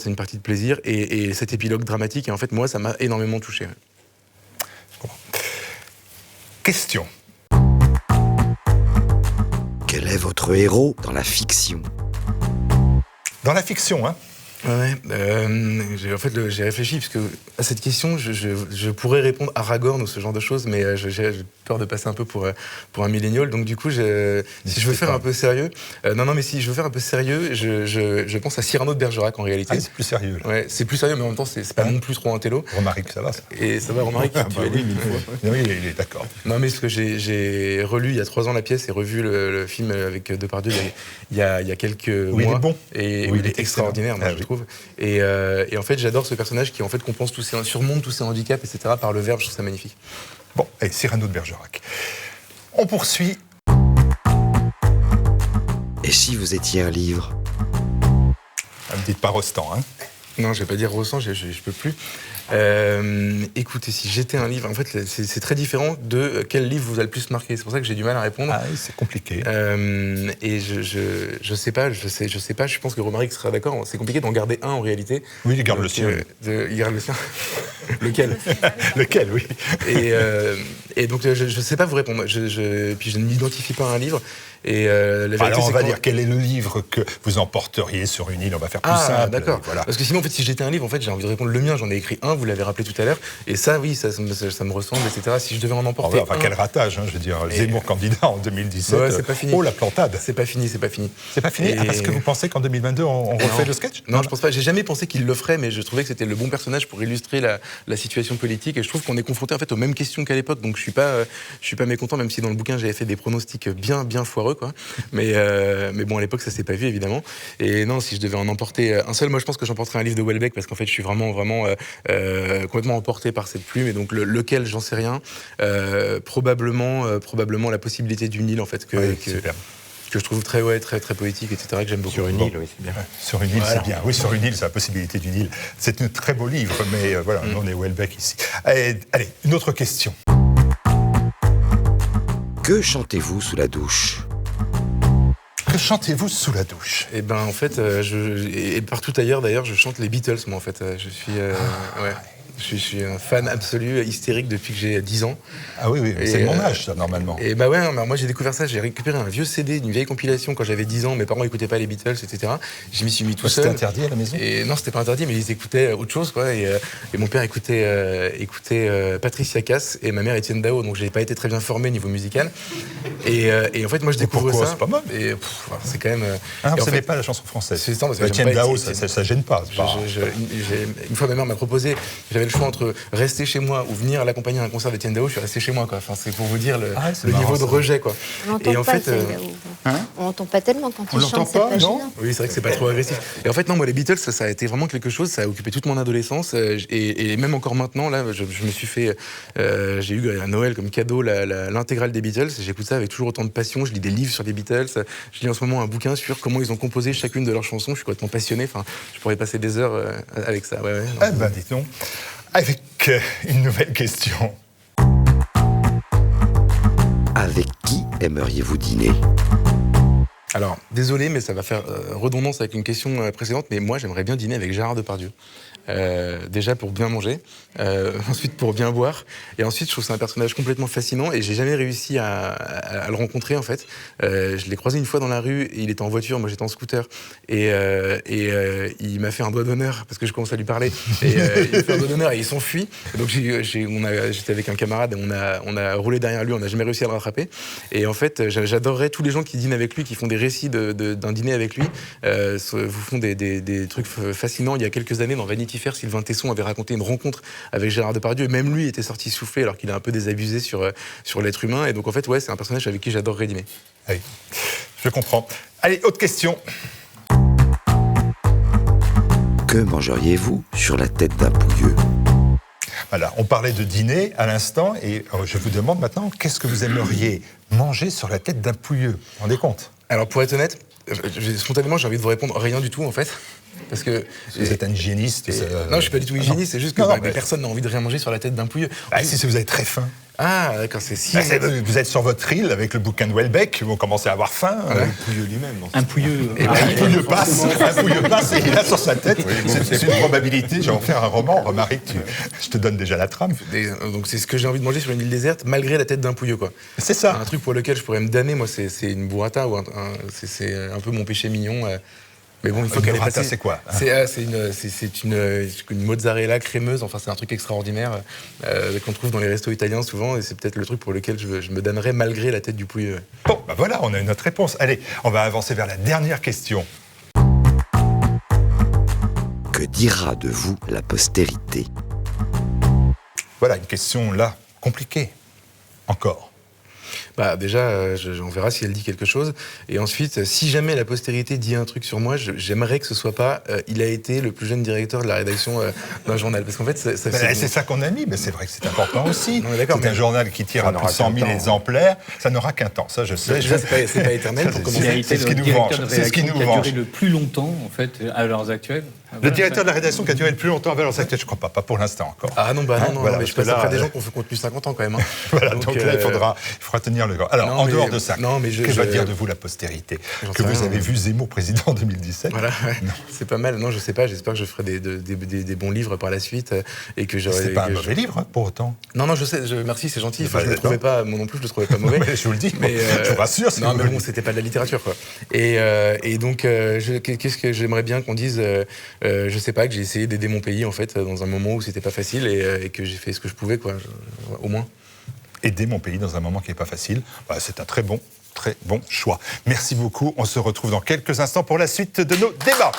une partie de plaisir. Et cet épilogue dramatique, et en fait, moi, ça m'a énormément touché. Question. Quel est votre héros dans la fiction ? Dans la fiction, hein ? Ouais, j'ai réfléchi parce que à cette question, je pourrais répondre Aragorn ou ce genre de choses, mais j'ai peur de passer un peu pour un millénial. Donc du coup, si je veux faire un peu sérieux, si je veux faire un peu sérieux, je pense à Cyrano de Bergerac en réalité. Ah, c'est plus sérieux. Là. Ouais, c'est plus sérieux, mais en même temps, c'est pas non plus trop un télo. Romaric, ça va ça. Et ça va, Romaric. Oui, mille fois. Oui, il est d'accord. Non, mais parce que j'ai relu il y a 3 ans la pièce et revu le film avec Depardieu il y a quelques mois. Il est bon. Et il est extraordinaire, moi, je trouve. Et en fait, j'adore ce personnage qui en fait surmonte tous ses handicaps, etc. par le verbe. Je trouve ça magnifique. Bon, et Cyrano de Bergerac. On poursuit. Et si vous étiez un livre ? Ne me dites pas Rostand, hein. Non, je vais pas dire Rostand, je peux plus. Écoutez, si j'étais un livre, en fait, c'est très différent de quel livre vous a le plus marqué. C'est pour ça que j'ai du mal à répondre. Ah oui, c'est compliqué. Et je sais pas. Je pense que Romaric sera d'accord. C'est compliqué d'en garder un en réalité. Oui, il garde le sien. Il garde le sien. Lequel ? Lequel, oui. Et donc, je sais pas vous répondre. Puis je ne m'identifie pas à un livre. Et la vérité, alors on va dire quel est le livre que vous emporteriez sur une île. On va faire plus simple. Ah, d'accord. Voilà. Parce que sinon, en fait, si j'étais un livre, en fait, j'ai envie de répondre le mien. J'en ai écrit un. Vous l'avez rappelé tout à l'heure. Et ça, oui, ça me ressemble, etc. Si je devais en emporter enfin, quel ratage, hein, je veux dire. Zemmour candidat en 2017. Ouais, c'est pas fini. Oh, la plantade. C'est pas fini. C'est pas fini. Parce que vous pensez qu'en 2022, on refait le sketch ? Non, je pense pas. J'ai jamais pensé qu'il le ferait, mais je trouvais que c'était le bon personnage pour illustrer la situation politique. Et je trouve qu'on est confronté en fait aux mêmes questions qu'à l'époque. Donc je suis pas mécontent, même si dans le bouquin j'avais fait des pronostics bien foireux, quoi. Mais bon, à l'époque ça s'est pas vu évidemment. Et non, si je devais en emporter un seul, moi je pense que j'emporterais un livre de Houellebecq parce qu'en fait je suis vraiment complètement emporté par cette plume. Et donc lequel, j'en sais rien. Probablement la possibilité d'une île en fait que je trouve très poétique, etc., que j'aime beaucoup. Sur une île, oui, c'est bien. Sur une île, voilà. C'est bien. Oui, sur une île, c'est la possibilité d'une île. C'est un très beau livre, mais voilà, on est Houellebecq ici. Allez, une autre question. Que chantez-vous sous la douche ? Que chantez-vous sous la douche ? Eh ben, en fait, et partout ailleurs, d'ailleurs, je chante les Beatles, moi, en fait. Je suis... ouais. Je suis un fan absolu, hystérique depuis que j'ai 10 ans. Ah oui, c'est mon âge, ça, normalement. Et bah ouais, moi j'ai découvert ça, j'ai récupéré un vieux CD d'une vieille compilation quand j'avais 10 ans, mes parents n'écoutaient pas les Beatles, etc. Je m'y suis mis tout seul. C'était interdit à la maison ? Et non, c'était pas interdit, mais ils écoutaient autre chose, quoi. Et mon père écoutait Patricia Cass et ma mère Étienne Dao, donc j'ai pas été très bien formé niveau musical. Et en fait, moi je découvre ça. C'est pas mal. Et c'est quand même. Vous savez pas la chanson française. C'est parce que Étienne Dao, ça gêne pas. Une fois, ma mère m'a proposé, j'avais le choix entre rester chez moi ou venir l'accompagner à un concert d'Étienne Dao. Je suis resté chez moi, quoi. Enfin, c'est pour vous dire le niveau de rejet, quoi. On n'entend pas Étienne Dao. On n'entend pas tellement quand il chante, c'est pas gênant. Oui, c'est vrai que c'est pas trop agressif. Et en fait, non, moi, les Beatles, ça a été vraiment quelque chose. Ça a occupé toute mon adolescence et même encore maintenant, là, je me suis fait, j'ai eu à Noël comme cadeau l'intégrale des Beatles. J'écoute ça avec toujours autant de passion. Je lis des livres sur les Beatles. Je lis en ce moment un bouquin sur comment ils ont composé chacune de leurs chansons. Je suis complètement passionné. Enfin, je pourrais passer des heures avec ça. Ouais, eh ben, dites donc. Avec une nouvelle question. Avec qui aimeriez-vous dîner ? Alors, désolé, mais ça va faire redondance avec une question précédente, mais moi, j'aimerais bien dîner avec Gérard Depardieu. Déjà pour bien manger, ensuite pour bien boire, et ensuite je trouve que c'est un personnage complètement fascinant et j'ai jamais réussi à le rencontrer en fait. Je l'ai croisé une fois dans la rue, et il était en voiture, moi j'étais en scooter, et il m'a fait un doigt d'honneur parce que je commence à lui parler, et il m'a fait un doigt d'honneur et il s'enfuit. Et donc j'étais avec un camarade, et on a roulé derrière lui, on n'a jamais réussi à le rattraper. Et en fait, j'adorerais tous les gens qui dînent avec lui, qui font des récits d'un dîner avec lui, vous font des trucs fascinants. Il y a quelques années dans Vanity Fair, Sylvain Tesson avait raconté une rencontre avec Gérard Depardieu, et même lui était sorti soufflé alors qu'il est un peu désabusé sur l'être humain. Et donc en fait, ouais, c'est un personnage avec qui j'adorerais dîner. Oui, je comprends. Allez, autre question. Que mangeriez-vous sur la tête d'un pouilleux ? Voilà, on parlait de dîner à l'instant, et je vous demande maintenant, qu'est-ce que vous aimeriez manger sur la tête d'un pouilleux ? Vous vous rendez compte ? Alors pour être honnête, spontanément j'ai envie de vous répondre rien du tout en fait. Parce que vous êtes un hygiéniste. Non, je suis pas du tout hygiéniste, c'est juste que personne n'a envie de rien manger sur la tête d'un pouilleux. Si vous avez très faim. Ah, d'accord, c'est si. Vous êtes sur votre île avec le bouquin de Houellebecq, vous commencez à avoir faim. Le pouilleux lui-même. Un pouilleux. Un pouilleux passe et il a sur sa tête. C'est une probabilité. Je vais en faire un roman. Romaric, je te donne déjà la trame. Donc c'est ce que j'ai envie de manger sur une île déserte, malgré la tête d'un pouilleux, quoi. C'est ça. Un truc pour lequel je pourrais me damner, moi, c'est une burrata, ou c'est un peu mon péché mignon. Mais bon, il faut qu'elle ait passé. C'est quoi ? C'est une mozzarella crémeuse. Enfin, c'est un truc extraordinaire qu'on trouve dans les restos italiens souvent, et c'est peut-être le truc pour lequel je me damnerais malgré la tête du pouilleux. Bon, bah voilà, on a une autre réponse. Allez, on va avancer vers la dernière question. Que dira de vous la postérité ? Voilà, une question là compliquée. Encore. Bah déjà, on verra si elle dit quelque chose. Et ensuite, si jamais la postérité dit un truc sur moi, j'aimerais que ce soit pas il a été le plus jeune directeur de la rédaction d'un journal. Parce qu'en fait, c'est ça qu'on a mis, mais c'est vrai que c'est important aussi. C'est un journal qui tire à plus de 100 000 exemplaires. Ça n'aura qu'un temps, ça je sais. Déjà, c'est pas éternel pour commencer. C'est ce qui nous venge. C'est ce qui nous venge. Qui a duré le plus longtemps, en fait, à l'heure actuelle. Le directeur de la rédaction qui a duré le plus longtemps à Valeurs Actuelles, je ne crois pas pour l'instant encore. Ah non, voilà, mais je passe après des gens qui ont tenu 50 ans quand même. Hein. Voilà, donc là, il faudra tenir le grand. Alors, en dehors de ça, que va dire de vous la postérité ? Que vous avez vu Zemmour président en 2017 ? Voilà, c'est pas mal. Non, je sais pas, j'espère que je ferai des bons livres par la suite. Et que c'est pas un mauvais livre, pour autant. Non, je sais, merci, c'est gentil. Enfin, je le trouvais pas, moi non plus, je le trouvais pas mauvais. Je vous le dis, je vous rassure. Non, mais bon, c'était pas de la littérature, quoi. Et donc, qu'est-ce que j'aimerais bien qu'on dise ? Je sais pas, que j'ai essayé d'aider mon pays en fait dans un moment où c'était pas facile, et que j'ai fait ce que je pouvais, quoi, au moins. Aider mon pays dans un moment qui n'est pas facile, c'est un très bon choix. Merci beaucoup, on se retrouve dans quelques instants pour la suite de nos débats.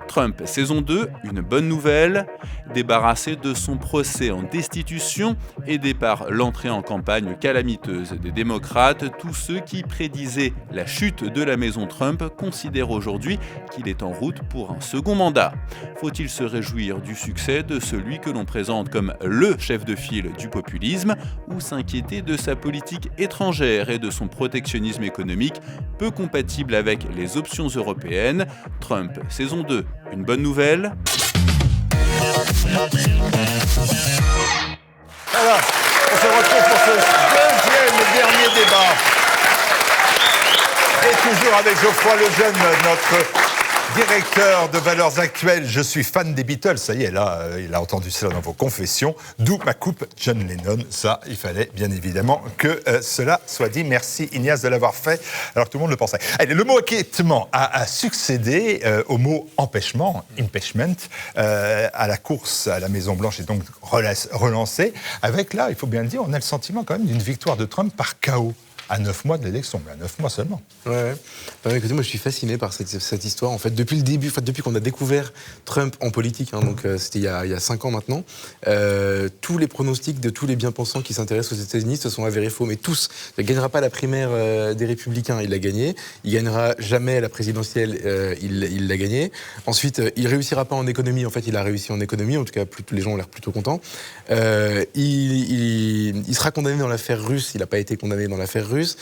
Trump, saison 2, une bonne nouvelle. Débarrassé de son procès en destitution, aidé par l'entrée en campagne calamiteuse des démocrates, tous ceux qui prédisaient la chute de la maison Trump considèrent aujourd'hui qu'il est en route pour un second mandat. Faut-il se réjouir du succès de celui que l'on présente comme le chef de file du populisme, ou s'inquiéter de sa politique étrangère et de son protectionnisme économique peu compatible avec les options européennes ? Trump, saison 2, une bonne nouvelle ? Voilà, on se retrouve pour ce deuxième et dernier débat. Et toujours avec Geoffroy Lejeune, notre directeur de Valeurs Actuelles. Je suis fan des Beatles, ça y est, là, il a entendu cela dans vos confessions. D'où ma coupe John Lennon. Ça, il fallait bien évidemment que cela soit dit. Merci Ignace de l'avoir fait, alors que tout le monde le pensait. Allez, le mot acquittement a succédé au mot empêchement, impeachment, à la course à la Maison-Blanche est donc relancée. Avec là, il faut bien le dire, on a le sentiment quand même d'une victoire de Trump par chaos. À 9 mois de l'élection, mais à 9 mois seulement. Ouais. Écoutez, moi je suis fasciné par cette histoire. En fait, depuis le début, depuis qu'on a découvert Trump en politique, donc c'était il y a 5 ans maintenant, tous les pronostics de tous les bien-pensants qui s'intéressent aux États-Unis se sont avérés faux. Mais tous. Il ne gagnera pas la primaire des Républicains, il l'a gagné. Il gagnera jamais la présidentielle, il l'a gagné. Ensuite, il réussira pas en économie. En fait, il a réussi en économie. En tout cas, les gens ont l'air plutôt contents. Il sera condamné dans l'affaire russe. Il n'a pas été condamné dans l'affaire russe. russe.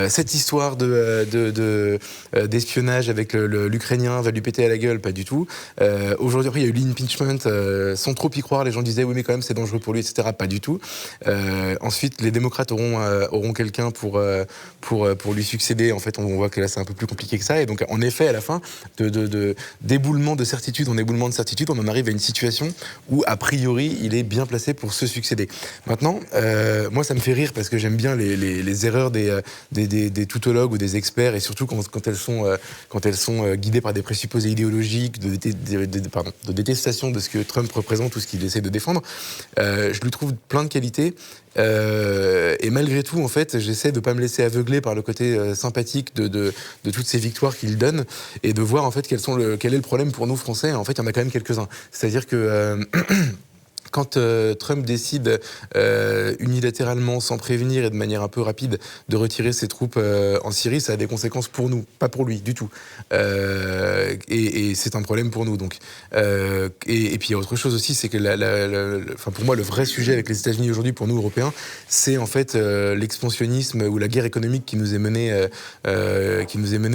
Cette histoire d'espionnage avec l'Ukrainien va lui péter à la gueule, pas du tout. Aujourd'hui, il y a eu l'impeachment, sans trop y croire, les gens disaient oui mais quand même c'est dangereux pour lui, etc. Pas du tout. Ensuite, les démocrates auront quelqu'un pour lui succéder. En fait, on voit que là c'est un peu plus compliqué que ça. Et donc en effet, à la fin, d'éboulement de certitude en éboulement de certitude, on en arrive à une situation où a priori il est bien placé pour se succéder. Maintenant, moi ça me fait rire parce que j'aime bien les erreurs des tautologues ou des experts, et surtout quand elles sont guidées par des présupposés idéologiques de détestation de ce que Trump représente ou ce qu'il essaie de défendre. Je lui trouve plein de qualités. Et malgré tout, en fait, j'essaie de pas me laisser aveugler par le côté sympathique de toutes ces victoires qu'il donne, et de voir en fait quel est le problème pour nous Français. En fait, il y en a quand même quelques-uns. C'est-à-dire que quand Trump décide unilatéralement, sans prévenir et de manière un peu rapide, de retirer ses troupes en Syrie, ça a des conséquences pour nous, pas pour lui du tout. Et c'est un problème pour nous. Donc. Et puis il y a autre chose aussi, c'est que pour moi, le vrai sujet avec les États-Unis aujourd'hui, pour nous Européens, c'est en fait l'expansionnisme ou la guerre économique qui nous est menée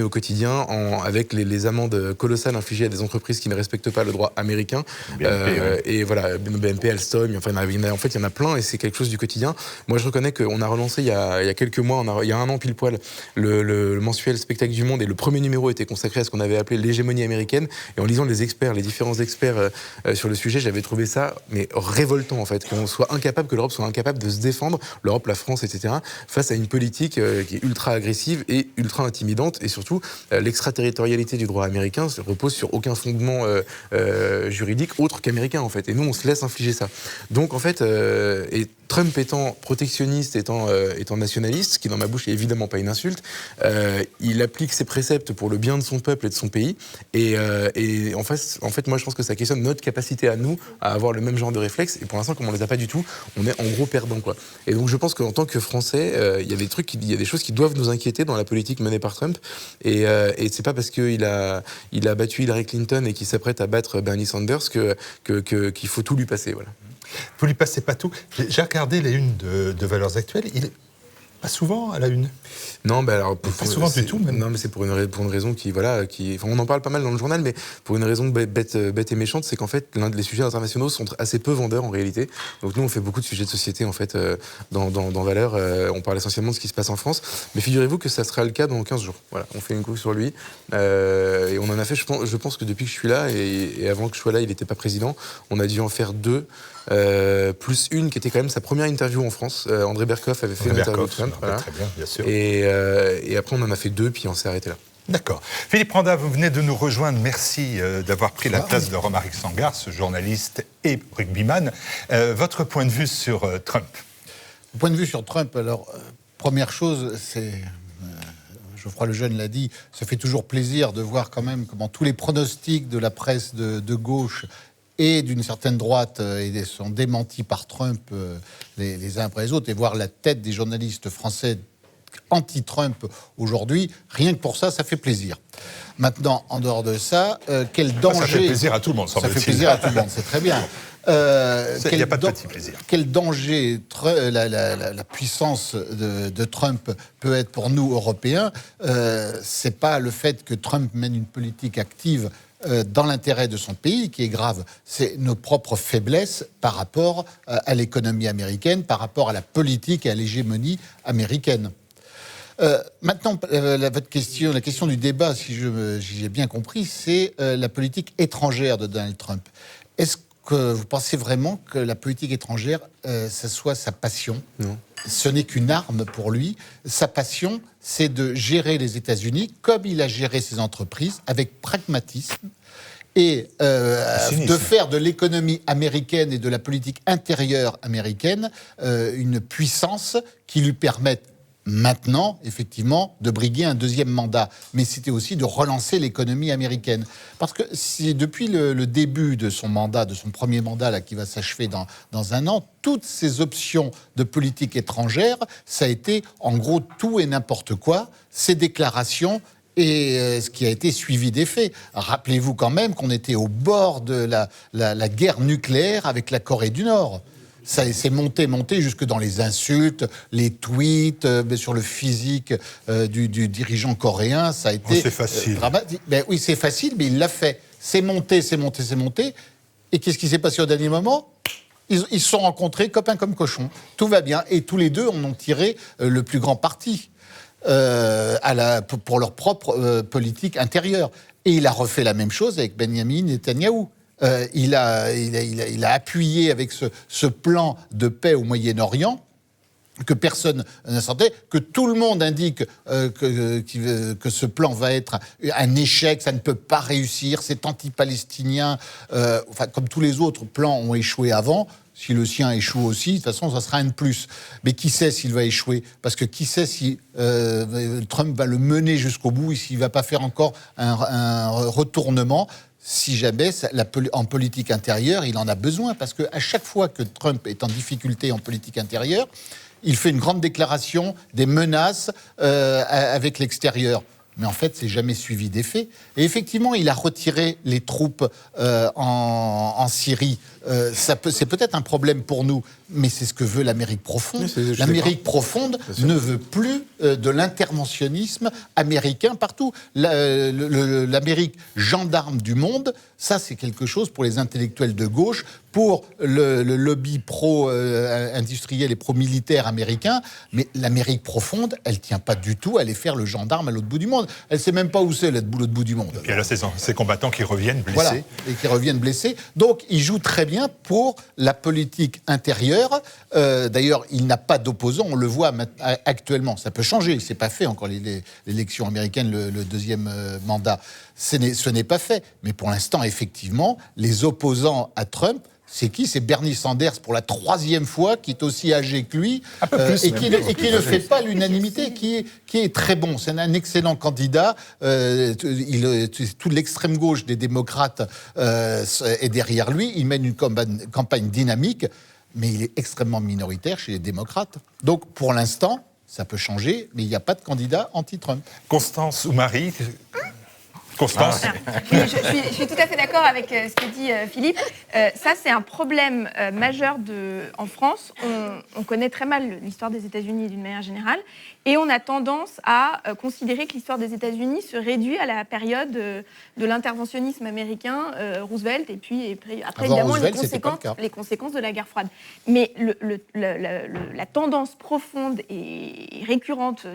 au quotidien, avec les amendes colossales infligées à des entreprises qui ne respectent pas le droit américain. BNP, et voilà, BNP, Alstom, enfin, il y en a plein, et c'est quelque chose du quotidien. Moi, je reconnais qu'on a relancé il y a quelques mois, il y a un an pile poil, le mensuel Spectacle du Monde, et le premier numéro était consacré à ce qu'on avait appelé l'hégémonie américaine. Et en lisant les différents experts sur le sujet, j'avais trouvé ça révoltant en fait, que l'Europe soit incapable de se défendre, l'Europe, la France, etc., face à une politique qui est ultra agressive et ultra intimidante, et surtout l'extraterritorialité du droit américain repose sur aucun fondement juridique autre qu'américain en fait. Et nous, on se laisse infliger ça. Donc en fait, et Trump étant protectionniste, étant nationaliste, ce qui dans ma bouche est évidemment pas une insulte, il applique ses préceptes pour le bien de son peuple et de son pays. Et en fait, moi je pense que ça questionne notre capacité à nous à avoir le même genre de réflexe. Et pour l'instant, comme on les a pas du tout, on est en gros perdant quoi. Et donc je pense qu'en tant que Français, il y a des choses qui doivent nous inquiéter dans la politique menée par Trump. Et c'est pas parce qu'il a battu Hillary Clinton et qu'il s'apprête à battre Bernie Sanders qu'il faut tout lui passer. Voilà. Vous lui passez pas tout. J'ai regardé les unes de Valeurs Actuelles. Il est pas souvent à la une. Non, alors pas souvent du tout. Même. Non, mais c'est pour une raison qui on en parle pas mal dans le journal, mais pour une raison bête et méchante, c'est qu'en fait, les sujets internationaux sont assez peu vendeurs en réalité. Donc nous, on fait beaucoup de sujets de société en fait dans Valeurs. On parle essentiellement de ce qui se passe en France, mais figurez-vous que ça sera le cas dans 15 jours. Voilà, on fait une couche sur lui et on en a fait. Je pense que depuis que je suis là et avant que je sois là, il n'était pas président. On a dû en faire 2. Plus une qui était quand même sa première interview en France. André Berkoff avait fait une interview de Trump. Voilà. Très bien, bien sûr. Et après, on en a fait 2, puis on s'est arrêté là. D'accord. Philippe Randa, vous venez de nous rejoindre. Merci d'avoir pris la place de Romaric Sangar, ce journaliste et rugbyman. Votre point de vue sur Trump ? Le point de vue sur Trump, alors, première chose, c'est... Geoffroy Lejeune l'a dit, ça fait toujours plaisir de voir quand même comment tous les pronostics de la presse de gauche et d'une certaine droite sont démentis par Trump les uns après les autres, et voir la tête des journalistes français anti-Trump aujourd'hui, rien que pour ça, ça fait plaisir. Maintenant, en dehors de ça, quel danger... Ça fait plaisir à tout le monde, ça fait plaisir à tout le monde, c'est très bien. Il n'y a pas de petit plaisir. Quel danger la puissance de Trump peut être pour nous, Européens, c'est pas le fait que Trump mène une politique active dans l'intérêt de son pays qui est grave, c'est nos propres faiblesses par rapport à l'économie américaine, par rapport à la politique et à l'hégémonie américaine. Maintenant, votre question, la question du débat, si j'ai bien compris, c'est la politique étrangère de Donald Trump. Est-ce que vous pensez vraiment que la politique étrangère, ça soit sa passion ? Non. Ce n'est qu'une arme pour lui. Sa passion, c'est de gérer les États-Unis comme il a géré ses entreprises, avec pragmatisme, et de faire de l'économie américaine et de la politique intérieure américaine une puissance qui lui permette maintenant, effectivement, de briguer un deuxième mandat. Mais c'était aussi de relancer l'économie américaine. Parce que si, depuis le début de son mandat, de son premier mandat là, qui va s'achever dans un an, toutes ces options de politique étrangère, ça a été en gros tout et n'importe quoi, ces déclarations et ce qui a été suivi des faits. Rappelez-vous quand même qu'on était au bord de la guerre nucléaire avec la Corée du Nord. Ça s'est monté jusque dans les insultes, les tweets, sur le physique du dirigeant coréen. Ça a été c'est facile. Dramatique. Oui, c'est facile, mais il l'a fait. C'est monté. Et qu'est-ce qui s'est passé au dernier moment ? Ils se sont rencontrés, copains comme cochons. Tout va bien. Et tous les deux en ont tiré le plus grand parti pour leur propre politique intérieure. Et il a refait la même chose avec Benyamin Netanyahou. Il a appuyé avec ce plan de paix au Moyen-Orient que personne ne sentait, que tout le monde indique que ce plan va être un échec, ça ne peut pas réussir, c'est anti-palestinien, comme tous les autres plans ont échoué avant. Si le sien échoue aussi, de toute façon, ça sera un de plus. Mais qui sait s'il va échouer ? Parce que qui sait si Trump va le mener jusqu'au bout et s'il ne va pas faire encore un retournement ? Si jamais, en politique intérieure, il en a besoin. Parce qu'à chaque fois que Trump est en difficulté en politique intérieure, il fait une grande déclaration, des menaces avec l'extérieur. Mais en fait, c'est jamais suivi d'effet. Et effectivement, il a retiré les troupes en Syrie. C'est peut-être un problème pour nous, mais c'est ce que veut l'Amérique profonde. L'Amérique profonde ne veut plus de l'interventionnisme américain partout. L'Amérique gendarme du monde, ça c'est quelque chose pour les intellectuels de gauche, pour le lobby pro-industriel et pro-militaire américain, mais l'Amérique profonde, elle ne tient pas du tout à aller faire le gendarme à l'autre bout du monde. Elle ne sait même pas où c'est l'autre bout du monde. Et là, ces combattants qui reviennent blessés. Voilà, et qui reviennent blessés. Donc, il joue très bien pour la politique intérieure. D'ailleurs, il n'a pas d'opposant, on le voit actuellement. Ça peut changer, il ne s'est pas fait encore l'élection américaine, le deuxième mandat. Ce n'est pas fait. Mais pour l'instant, effectivement, les opposants à Trump, c'est qui ? C'est Bernie Sanders pour la 3e fois, qui est aussi âgé que lui, et qui ne fait pas l'unanimité, qui est très bon. C'est un excellent candidat. Toute l'extrême gauche des démocrates est derrière lui. Il mène une campagne dynamique, mais il est extrêmement minoritaire chez les démocrates. Donc, pour l'instant, ça peut changer, mais il n'y a pas de candidat anti-Trump. Constance ou Marie ? Constance. Je suis tout à fait d'accord avec ce que dit Philippe. Ça, c'est un problème majeur en France. On connaît très mal l'histoire des États-Unis d'une manière générale. Et on a tendance à considérer que l'histoire des États-Unis se réduit à la période de l'interventionnisme américain, Roosevelt, et puis après, évidemment, les conséquences de la guerre froide. Mais la tendance profonde et récurrente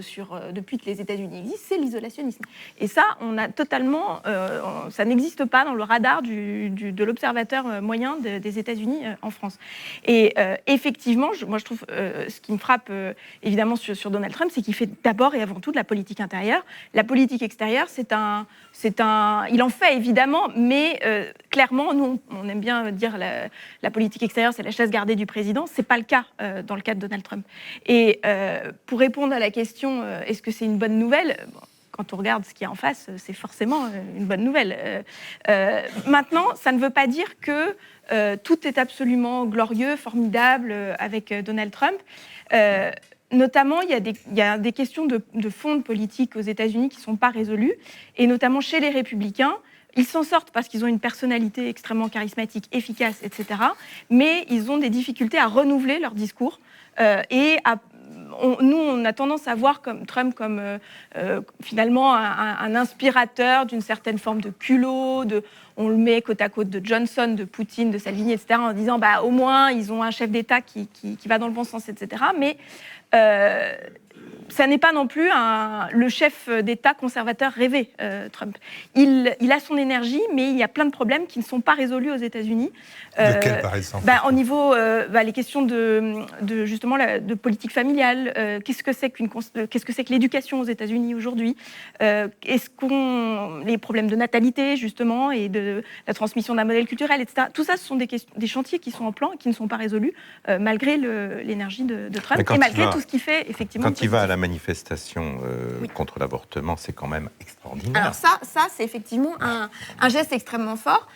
depuis que les États-Unis existent, c'est l'isolationnisme. Et ça, on a totalement... ça n'existe pas dans le radar de l'observateur moyen des États-Unis en France. Et effectivement, moi je trouve ce qui me frappe évidemment sur Donald Trump, c'est qu'il fait d'abord et avant tout de la politique intérieure. La politique extérieure, il en fait évidemment, mais clairement, nous on aime bien dire la politique extérieure, c'est la chasse gardée du président. C'est pas le cas dans le cas de Donald Trump. Et pour répondre à la question, est-ce que c'est une bonne nouvelle ? Quand on regarde ce qu'il y a en face, c'est forcément une bonne nouvelle. Maintenant, ça ne veut pas dire que tout est absolument glorieux, formidable avec Donald Trump. Notamment, il y a des questions de fond de politique aux États-Unis qui ne sont pas résolues, et notamment chez les Républicains. Ils s'en sortent parce qu'ils ont une personnalité extrêmement charismatique, efficace, etc. Mais ils ont des difficultés à renouveler leur discours et nous, on a tendance à voir Trump comme finalement un inspirateur d'une certaine forme de culot. On le met côte à côte de Johnson, de Poutine, de Salvini, etc., en disant au moins ils ont un chef d'État qui va dans le bon sens, etc. Mais ça n'est pas non plus le chef d'État conservateur rêvé, Trump. Il a son énergie, mais il y a plein de problèmes qui ne sont pas résolus aux États-Unis. Lequel, par exemple ? Au niveau, les questions justement de politique familiale. Qu'est-ce que c'est que l'éducation aux États-Unis aujourd'hui ? Les problèmes de natalité, justement, et de la transmission d'un modèle culturel, etc. Tout ça, ce sont des chantiers qui sont en plan et qui ne sont pas résolus, malgré l'énergie de Trump et malgré tout ce qu'il fait, effectivement. Quand il va à la manifestation contre l'avortement, c'est quand même extraordinaire. Alors ça c'est effectivement un geste extrêmement fort.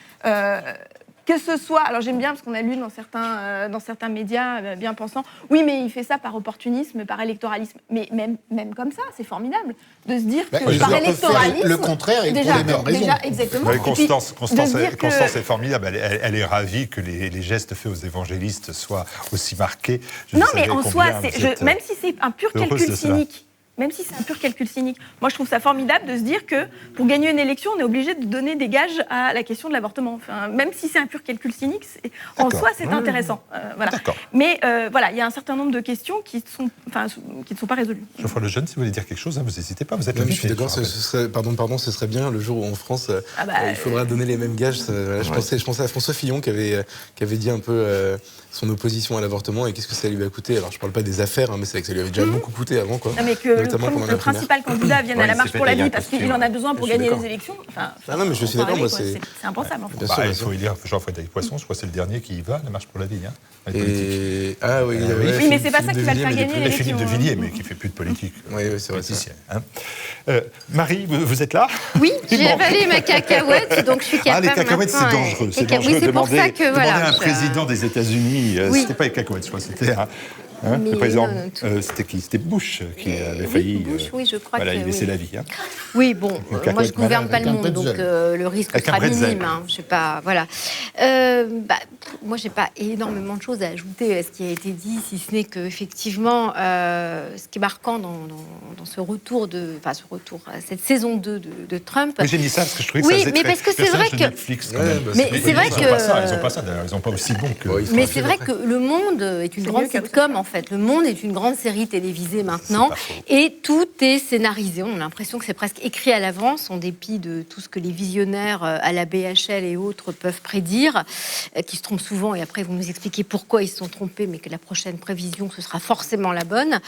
que ce soit, alors j'aime bien parce qu'on a lu dans certains médias bien pensants, oui mais il fait ça par opportunisme, par électoralisme, mais même comme ça, c'est formidable de se dire que par électoralisme, le contraire et déjà, pour les mêmes raisons. déjà, exactement. Oui, Constance Constance est formidable, elle est ravie que les gestes faits aux évangélistes soient aussi marqués. Non mais en soi, même si c'est un pur calcul cynique, moi je trouve ça formidable de se dire que pour gagner une élection, on est obligé de donner des gages à la question de l'avortement. Enfin, même si c'est un pur calcul cynique, en soi c'est intéressant. Voilà. Mais voilà, il y a un certain nombre de questions qui ne sont pas résolues. Geoffroy Lejeune, si vous voulez dire quelque chose, vous n'hésitez pas, vous êtes je suis d'accord, ce serait bien le jour où en France, il faudra donner les mêmes gages. Je pensais à François Fillon qui avait dit un peu son opposition à l'avortement et qu'est-ce que ça lui va coûter. Alors je ne parle pas des affaires, mais c'est vrai que ça lui avait déjà beaucoup coûté avant. Quoi. Non, mais que le principal candidat vienne à la marche pour la vie parce qu'il en a besoin pour gagner les élections. Non, mais je suis d'accord, moi c'est impensable. Il faut élire Jean-Frédéric Poisson, je crois que c'est le dernier qui y va, la marche pour la vie. Ah oui, oui, mais c'est pas ça qui va le faire gagner l'élection. Philippe de Villiers, mais qui ne fait plus de politique. Oui, c'est vrai. Marie, vous êtes là? Oui, j'ai avalé ma cacahuète, donc je suis capable. Les cacahuètes, c'est dangereux. C'est dangereux. Demander à un président des États-Unis, c'était pas les cacahuètes, je crois, c'était le président, c'était qui? C'était Bush qui avait failli. Bush, oui, je crois il laissait la vie. Oui, bon, moi je ne gouverne pas le monde, donc le risque sera minime. Je sais pas, voilà. Moi, j'ai pas énormément de choses à ajouter à ce qui a été dit, si ce n'est que effectivement, ce qui est marquant dans ce retour cette saison 2 de Trump. Mais j'ai mis ça parce que je trouvais que ça faisait mais parce que c'est vrai que Netflix, quand même. Mais c'est vrai que ils n'ont pas ça d'ailleurs, ils n'ont pas aussi bon que. Mais c'est vrai que Le Monde est une grande sitcom en fait. Le Monde est une grande série télévisée maintenant et tout est scénarisé. On a l'impression que c'est presque écrit à l'avance, en dépit de tout ce que les visionnaires à la BHL et autres peuvent prédire, qui se trompent souvent et après ils vont nous expliquer pourquoi ils se sont trompés, mais que la prochaine prévision ce sera forcément la bonne.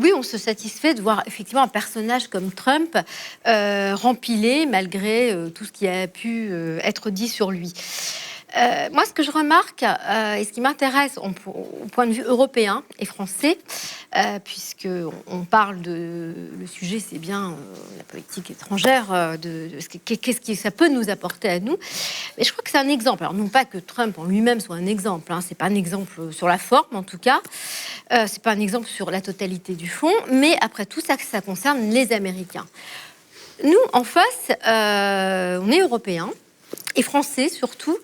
Oui, on se satisfait de voir effectivement un personnage comme Trump rempilé malgré tout ce qui a pu être dit sur lui. Moi, ce que je remarque et ce qui m'intéresse au point de vue européen et français, puisque on parle le sujet, c'est bien la politique étrangère, qu'est-ce que ça peut nous apporter à nous. Mais je crois que c'est un exemple. Alors non pas que Trump en lui-même soit un exemple, c'est pas un exemple sur la forme en tout cas, c'est pas un exemple sur la totalité du fond, mais après tout ça concerne les Américains. Nous, en face, on est Européens. Et français surtout.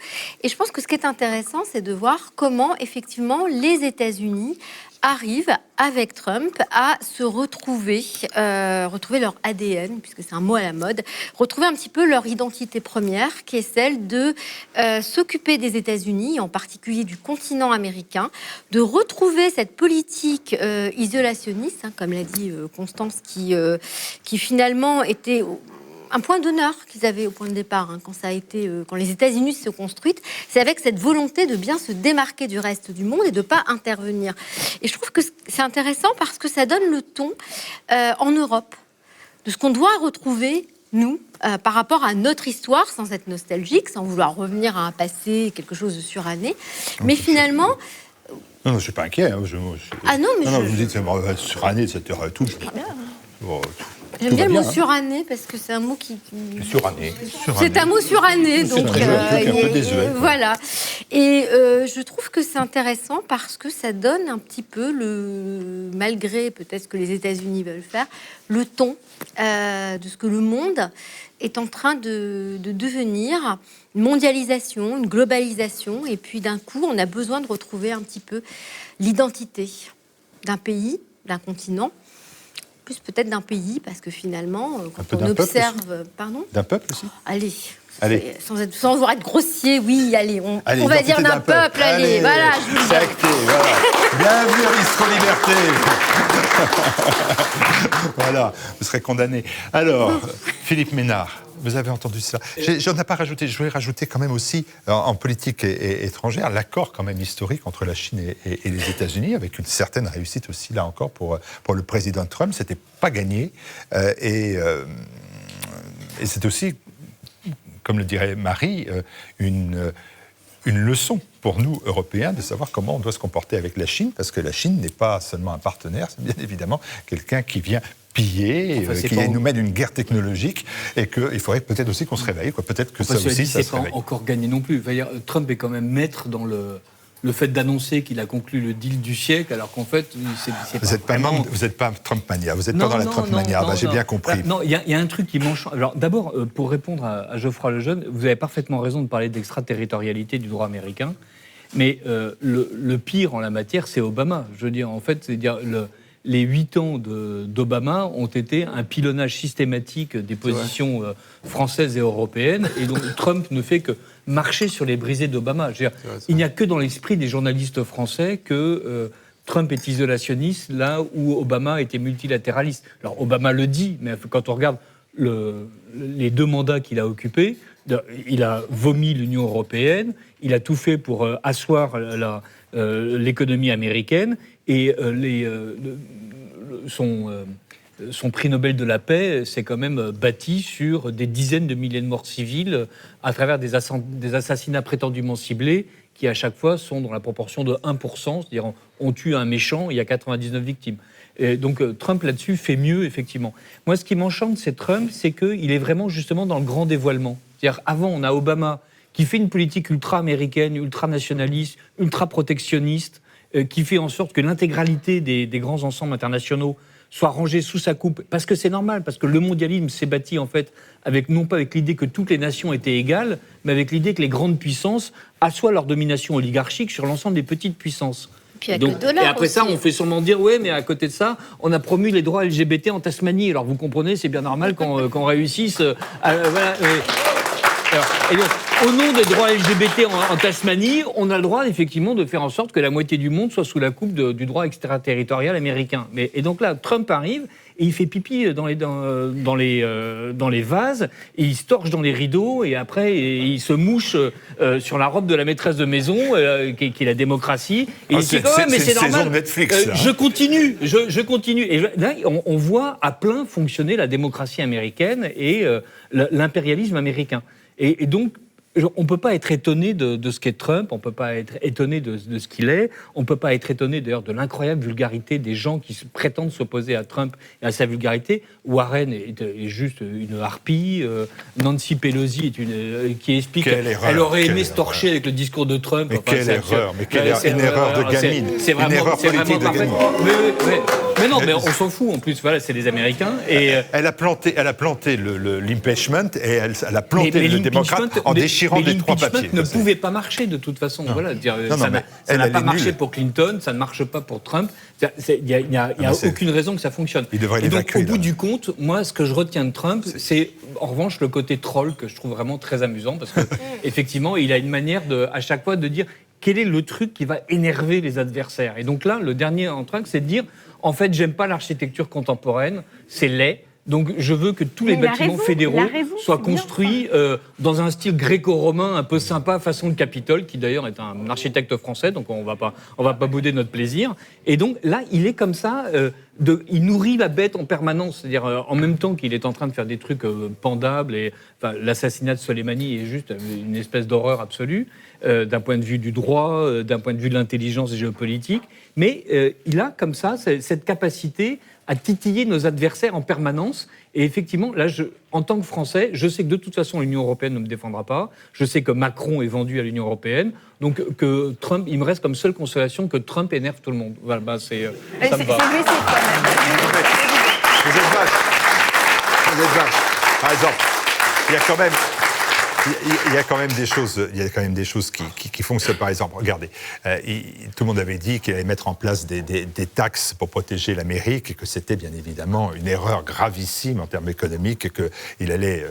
Et je pense que ce qui est intéressant, c'est de voir comment, effectivement, les États-Unis arrivent, avec Trump, à se retrouver leur ADN, puisque c'est un mot à la mode, retrouver un petit peu leur identité première, qui est celle de s'occuper des États-Unis, en particulier du continent américain, de retrouver cette politique isolationniste, comme l'a dit Constance, qui finalement était un point d'honneur qu'ils avaient au point de départ, quand les États-Unis se sont construites, c'est avec cette volonté de bien se démarquer du reste du monde et de ne pas intervenir. Et je trouve que c'est intéressant parce que ça donne le ton en Europe de ce qu'on doit retrouver, nous, par rapport à notre histoire, sans être nostalgique, sans vouloir revenir à un passé, quelque chose de suranné. Mais finalement... Non, je ne suis pas inquiet. Vous me dites c'est suranné, etc. Tout. J'aime bien le mot suranné parce que c'est un mot qui... Suranné. C'est un mot suranné, donc voilà. Et je trouve que c'est intéressant parce que ça donne un petit peu malgré peut-être ce que les États-Unis veulent faire, le ton de ce que le monde est en train de devenir, une mondialisation, une globalisation, et puis d'un coup, on a besoin de retrouver un petit peu l'identité d'un pays, d'un continent. Plus peut-être d'un pays, parce que finalement, quand on observe... Pardon ? D'un peuple aussi ? Allez. Sans vouloir être grossier, oui, allez, on va dire d'un peuple, allez, voilà. C'est acté, voilà. Bienvenue à Bistro Liberté. Voilà, vous serez condamné. Alors, Philippe Ménard, vous avez entendu ça. J'en ai pas rajouté, je voulais rajouter quand même aussi, en politique étrangère, l'accord quand même historique entre la Chine et les États-Unis, avec une certaine réussite aussi, là encore, pour le président Trump. C'était pas gagné. Et c'est aussi, comme le dirait Marie, une leçon pour nous, Européens, de savoir comment on doit se comporter avec la Chine, parce que la Chine n'est pas seulement un partenaire, c'est bien évidemment quelqu'un qui vient piller, qui nous mène une guerre technologique, et qu'il faudrait peut-être aussi qu'on se réveille. Peut-être que ça aussi, ça se réveille. C'est pas encore gagné non plus. Trump est quand même maître dans le fait d'annoncer qu'il a conclu le deal du siècle, alors qu'en fait, vous n'êtes pas Trumpmania, vous n'êtes pas dans la Trumpmania. J'ai bien compris. Non, il y a un truc qui m'enchante. Alors d'abord, pour répondre à Geoffroy Lejeune, vous avez parfaitement raison de parler d'extraterritorialité du droit américain, mais le pire en la matière, c'est Obama. Je veux dire, en fait, les 8 ans d'Obama ont été un pilonnage systématique des positions françaises et européennes, et donc Trump ne fait que marcher sur les brisées d'Obama. Il n'y a que dans l'esprit des journalistes français que Trump est isolationniste, là où Obama était multilatéraliste. Alors Obama le dit, mais quand on regarde les 2 mandats qu'il a occupés, il a vomi l'Union européenne, il a tout fait pour asseoir l'économie américaine, et son prix Nobel de la paix s'est quand même bâti sur des dizaines de milliers de morts civiles à travers des assassinats prétendument ciblés qui, à chaque fois, sont dans la proportion de 1%, c'est-à-dire on tue un méchant, il y a 99 victimes. Et donc Trump, là-dessus, fait mieux, effectivement. Moi, ce qui m'enchante, c'est Trump, c'est qu'il est vraiment, justement, dans le grand dévoilement. C'est-à-dire, avant, on a Obama qui fait une politique ultra-américaine, ultra-nationaliste, ultra-protectionniste, qui fait en sorte que l'intégralité des grands ensembles internationaux soit rangée sous sa coupe, parce que c'est normal, parce que le mondialisme s'est bâti en fait non pas avec l'idée que toutes les nations étaient égales, mais avec l'idée que les grandes puissances assoient leur domination oligarchique sur l'ensemble des petites puissances. Puis avec le dollar et après aussi. ça, on fait sûrement dire ouais, mais à côté de ça, on a promu les droits LGBT en Tasmanie. Alors vous comprenez, c'est bien normal qu'on réussisse. Voilà. Et donc, au nom des droits LGBT en Tasmanie, on a le droit, effectivement, de faire en sorte que la moitié du monde soit sous la coupe du droit extraterritorial américain. Et donc là, Trump arrive et il fait pipi dans les vases, et il se torche dans les rideaux, et après, il se mouche sur la robe de la maîtresse de maison, qui est la démocratie. Et il dit mais c'est normal. Netflix, je continue. Et là, on voit à plein fonctionner la démocratie américaine et l'impérialisme américain. Et donc, on ne peut pas être étonné de ce qu'est Trump, on ne peut pas être étonné de ce qu'il est, on ne peut pas être étonné d'ailleurs de l'incroyable vulgarité des gens qui prétendent s'opposer à Trump et à sa vulgarité. Warren est juste une harpie, Nancy Pelosi qui explique qu'elle aurait aimé se torcher avec le discours de Trump. Mais quelle erreur, une erreur de gamine. C'est vraiment, une erreur politique de gamine. Mais non, mais on s'en fout en plus, voilà, c'est des Américains. Et elle a planté l'impeachment et elle a planté le démocrate en déchirant les 3 papiers. L'impeachment ne pouvait pas marcher de toute façon. Voilà, ça n'a pas marché pour Clinton, ça ne marche pas pour Trump. Il n'y a aucune raison que ça fonctionne. Il devrait et donc, l'évacuer. Au bout du compte, moi, ce que je retiens de Trump, c'est en revanche le côté troll que je trouve vraiment très amusant parce que effectivement, il a une manière à chaque fois de dire quel est le truc qui va énerver les adversaires. Et donc là, le dernier en train, c'est de dire en fait, j'aime pas l'architecture contemporaine, c'est laid. Donc, je veux que tous les bâtiments fédéraux soient construits dans un style gréco-romain un peu sympa, façon de Capitole, qui d'ailleurs est un architecte français, donc on va pas bouder notre plaisir. Et donc là, il est comme ça, il nourrit la bête en permanence, c'est-à-dire en même temps qu'il est en train de faire des trucs pendables. Et l'assassinat de Soleimani est juste une espèce d'horreur absolue d'un point de vue du droit, d'un point de vue de l'intelligence géopolitique. Mais il a comme ça cette capacité à titiller nos adversaires en permanence. Et effectivement, là, en tant que Français, je sais que de toute façon, l'Union européenne ne me défendra pas. Je sais que Macron est vendu à l'Union européenne. Donc, que Trump, il me reste comme seule consolation que Trump énerve tout le monde. Voilà, ça me va. Vous êtes vache. Par exemple, il y a quand même des choses qui fonctionnent. Par exemple, regardez, tout le monde avait dit qu'il allait mettre en place des taxes pour protéger l'Amérique et que c'était bien évidemment une erreur gravissime en termes économiques et qu'il allait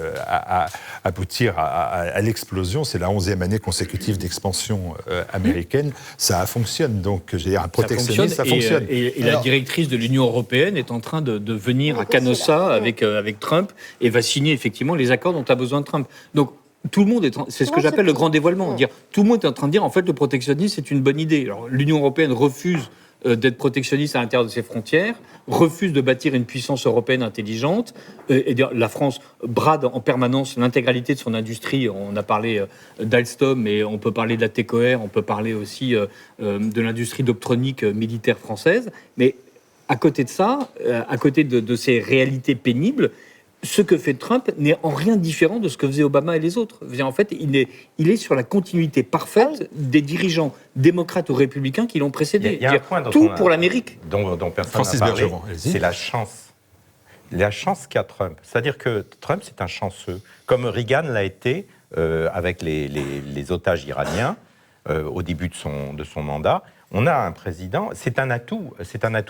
aboutir à l'explosion. C'est la 11e année consécutive d'expansion américaine. Ça fonctionne. Donc, je veux dire, un protectionnisme, ça fonctionne. Et la directrice de l'Union européenne est en train de venir à Canossa avec Trump et va signer effectivement les accords dont a besoin Trump. Donc, tout le monde c'est ce que j'appelle le grand dévoilement. Tout le monde est en train de dire en fait le protectionnisme c'est une bonne idée. Alors l'Union européenne refuse d'être protectionniste à l'intérieur de ses frontières, refuse de bâtir une puissance européenne intelligente. Et la France brade en permanence l'intégralité de son industrie. On a parlé d'Alstom, mais on peut parler de la TECOR, on peut parler aussi de l'industrie d'optronique militaire française. Mais à côté de ça, à côté de ces réalités pénibles, ce que fait Trump n'est en rien différent de ce que faisaient Obama et les autres. En fait, il est sur la continuité parfaite des dirigeants démocrates ou républicains qui l'ont précédé. Il y a un point tout pour l'Amérique. Dont personne n'a parlé, c'est la chance. La chance qu'a Trump. C'est-à-dire que Trump, c'est un chanceux. Comme Reagan l'a été avec les otages iraniens au début de son mandat. On a un président, c'est un atout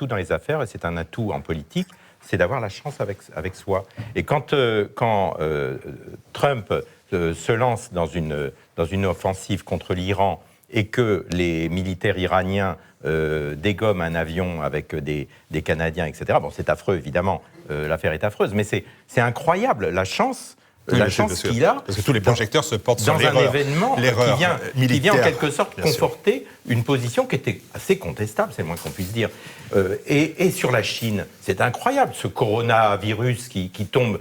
dans les affaires et c'est un atout en politique, c'est d'avoir la chance avec soi. Et quand Trump se lance dans une offensive contre l'Iran et que les militaires iraniens dégomment un avion avec des Canadiens, etc. Bon, c'est affreux, évidemment, l'affaire est affreuse, mais c'est incroyable, la chance qu'il a. Parce que tous les projecteurs se portent sur dans un événement qui vient en quelque sorte conforter une position qui était assez contestable, c'est le moins qu'on puisse dire. Et sur la Chine, c'est incroyable, ce coronavirus qui tombe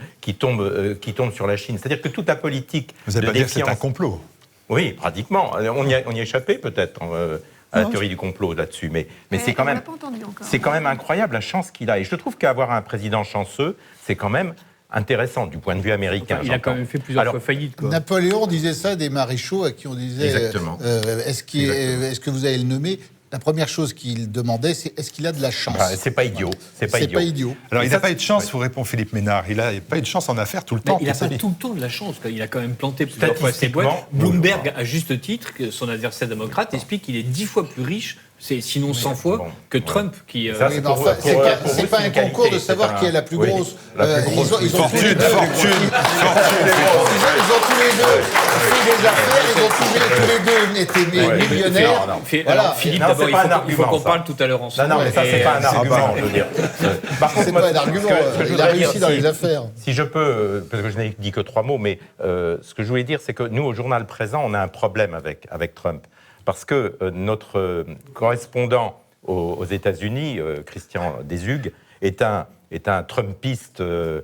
sur la Chine. C'est-à-dire que toute la politique. Vous n'allez pas dire que c'est un complot? Oui, pratiquement. On y a échappé peut-être à la théorie du complot là-dessus, mais c'est quand même incroyable la chance qu'il a. Et je trouve qu'avoir un président chanceux, c'est quand même intéressant du point de vue américain. Enfin, il a quand même fait plusieurs fois faillite. Quoi. Napoléon disait ça des maréchaux à qui on disait est-ce que vous allez le nommer? La première chose qu'il demandait, c'est est-ce qu'il a de la chance? C'est pas idiot. C'est pas idiot. Alors, il n'a pas eu de chance, vous répond Philippe Ménard. Il n'a pas eu de chance en affaires tout le temps. Il n'a pas tout le temps de la chance. Il a quand même planté plusieurs fois ses boîtes. Bloomberg, à juste titre, que son adversaire démocrate, explique qu'il est 10 fois plus riche, sinon 100 fois, que Trump. C'est pas un concours de savoir qui est la plus grosse. Fortune. Ils ont tous les deux fait des affaires, ils ont tous les deux été millionnaires. Alors, Philippe, d'abord, il faut qu'on parle tout à l'heure ensemble. Non, mais ça, c'est pas un argument, je veux dire. Par contre, c'est pas un argument, il a réussi dans les affaires. Si je peux, parce que je n'ai dit que 3 mots, mais ce que je voulais dire, c'est que nous, au Journal Présent, on a un problème avec Trump. Parce que notre correspondant aux États-Unis, Christian Deshugues, est un Trumpiste, je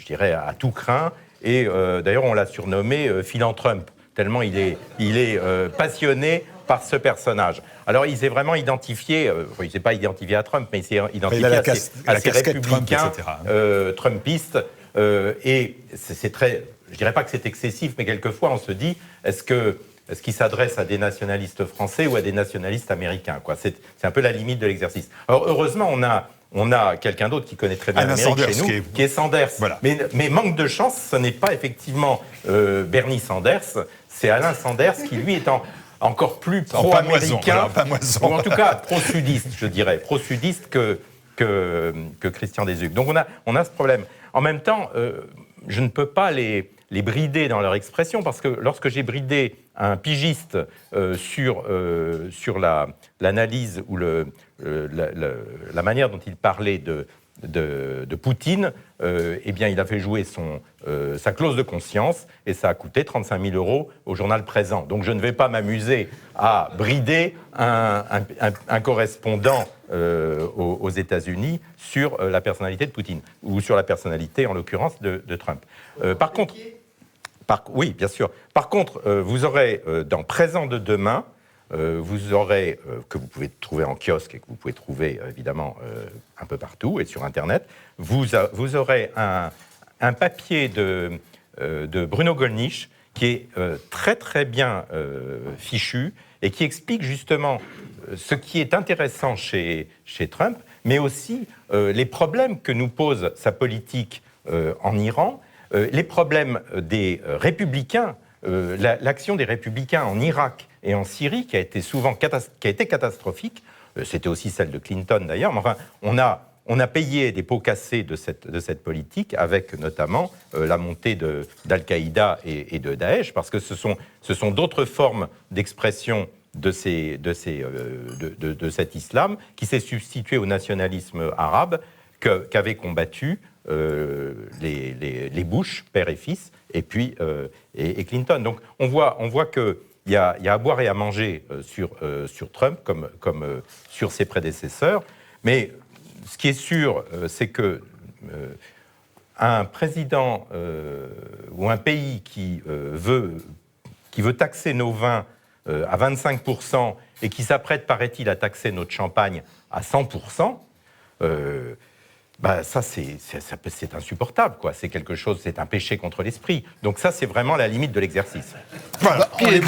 dirais, à tout crin. Et d'ailleurs, on l'a surnommé Philantrump, tellement il est passionné par ce personnage. Alors, il s'est vraiment identifié, il ne s'est pas identifié à Trump, mais il s'est identifié à ces républicains Trumpistes. Et c'est très, je ne dirais pas que c'est excessif, mais quelquefois, on se dit, est-ce qu'il s'adresse à des nationalistes français ou à des nationalistes américains, quoi. C'est un peu la limite de l'exercice. Alors, heureusement, on a quelqu'un d'autre qui connaît très bien l'Amérique chez nous, qui est Sanders. Voilà. Mais manque de chance, ce n'est pas effectivement Bernie Sanders, c'est Alain Sanders qui, lui, est encore plus pro-américain, ou en tout cas pro-sudiste, je dirais, pro-sudiste que Christian Deshugues. Donc on a ce problème. En même temps, je ne peux pas les brider dans leur expression, parce que lorsque j'ai bridé un pigiste sur l'analyse ou la manière dont il parlait de Poutine, eh bien, il a fait jouer sa clause de conscience et ça a coûté 35 000 € au Journal Présent. Donc, je ne vais pas m'amuser à brider un correspondant aux États-Unis sur la personnalité de Poutine, ou sur la personnalité, en l'occurrence, de Trump. Par contre... oui, bien sûr. Par contre, vous aurez, dans Présent de demain, vous aurez, que vous pouvez trouver en kiosque et que vous pouvez trouver, évidemment, un peu partout et sur Internet, vous aurez un papier de Bruno Gollnisch qui est très, très bien fichu et qui explique justement ce qui est intéressant chez Trump, mais aussi les problèmes que nous pose sa politique en Iran, les problèmes des républicains, l'action des républicains en Irak et en Syrie, qui a été catastrophique, c'était aussi celle de Clinton d'ailleurs, mais enfin, on a payé des pots cassés de cette politique, avec notamment la montée d'Al-Qaïda et de Daesh, parce que ce sont d'autres formes d'expression de cet islam qui s'est substitué au nationalisme arabe qu'avaient combattu les Bush, père et fils, et puis et Clinton. Donc on voit qu'il y a à boire et à manger sur Trump comme sur ses prédécesseurs, mais ce qui est sûr, c'est que un président ou un pays qui veut taxer nos vins à 25% et qui s'apprête, paraît-il, à taxer notre champagne à 100%, ça, c'est insupportable, quoi. C'est quelque chose, c'est un péché contre l'esprit. Donc ça, c'est vraiment la limite de l'exercice. Voilà, c'est vrai. Il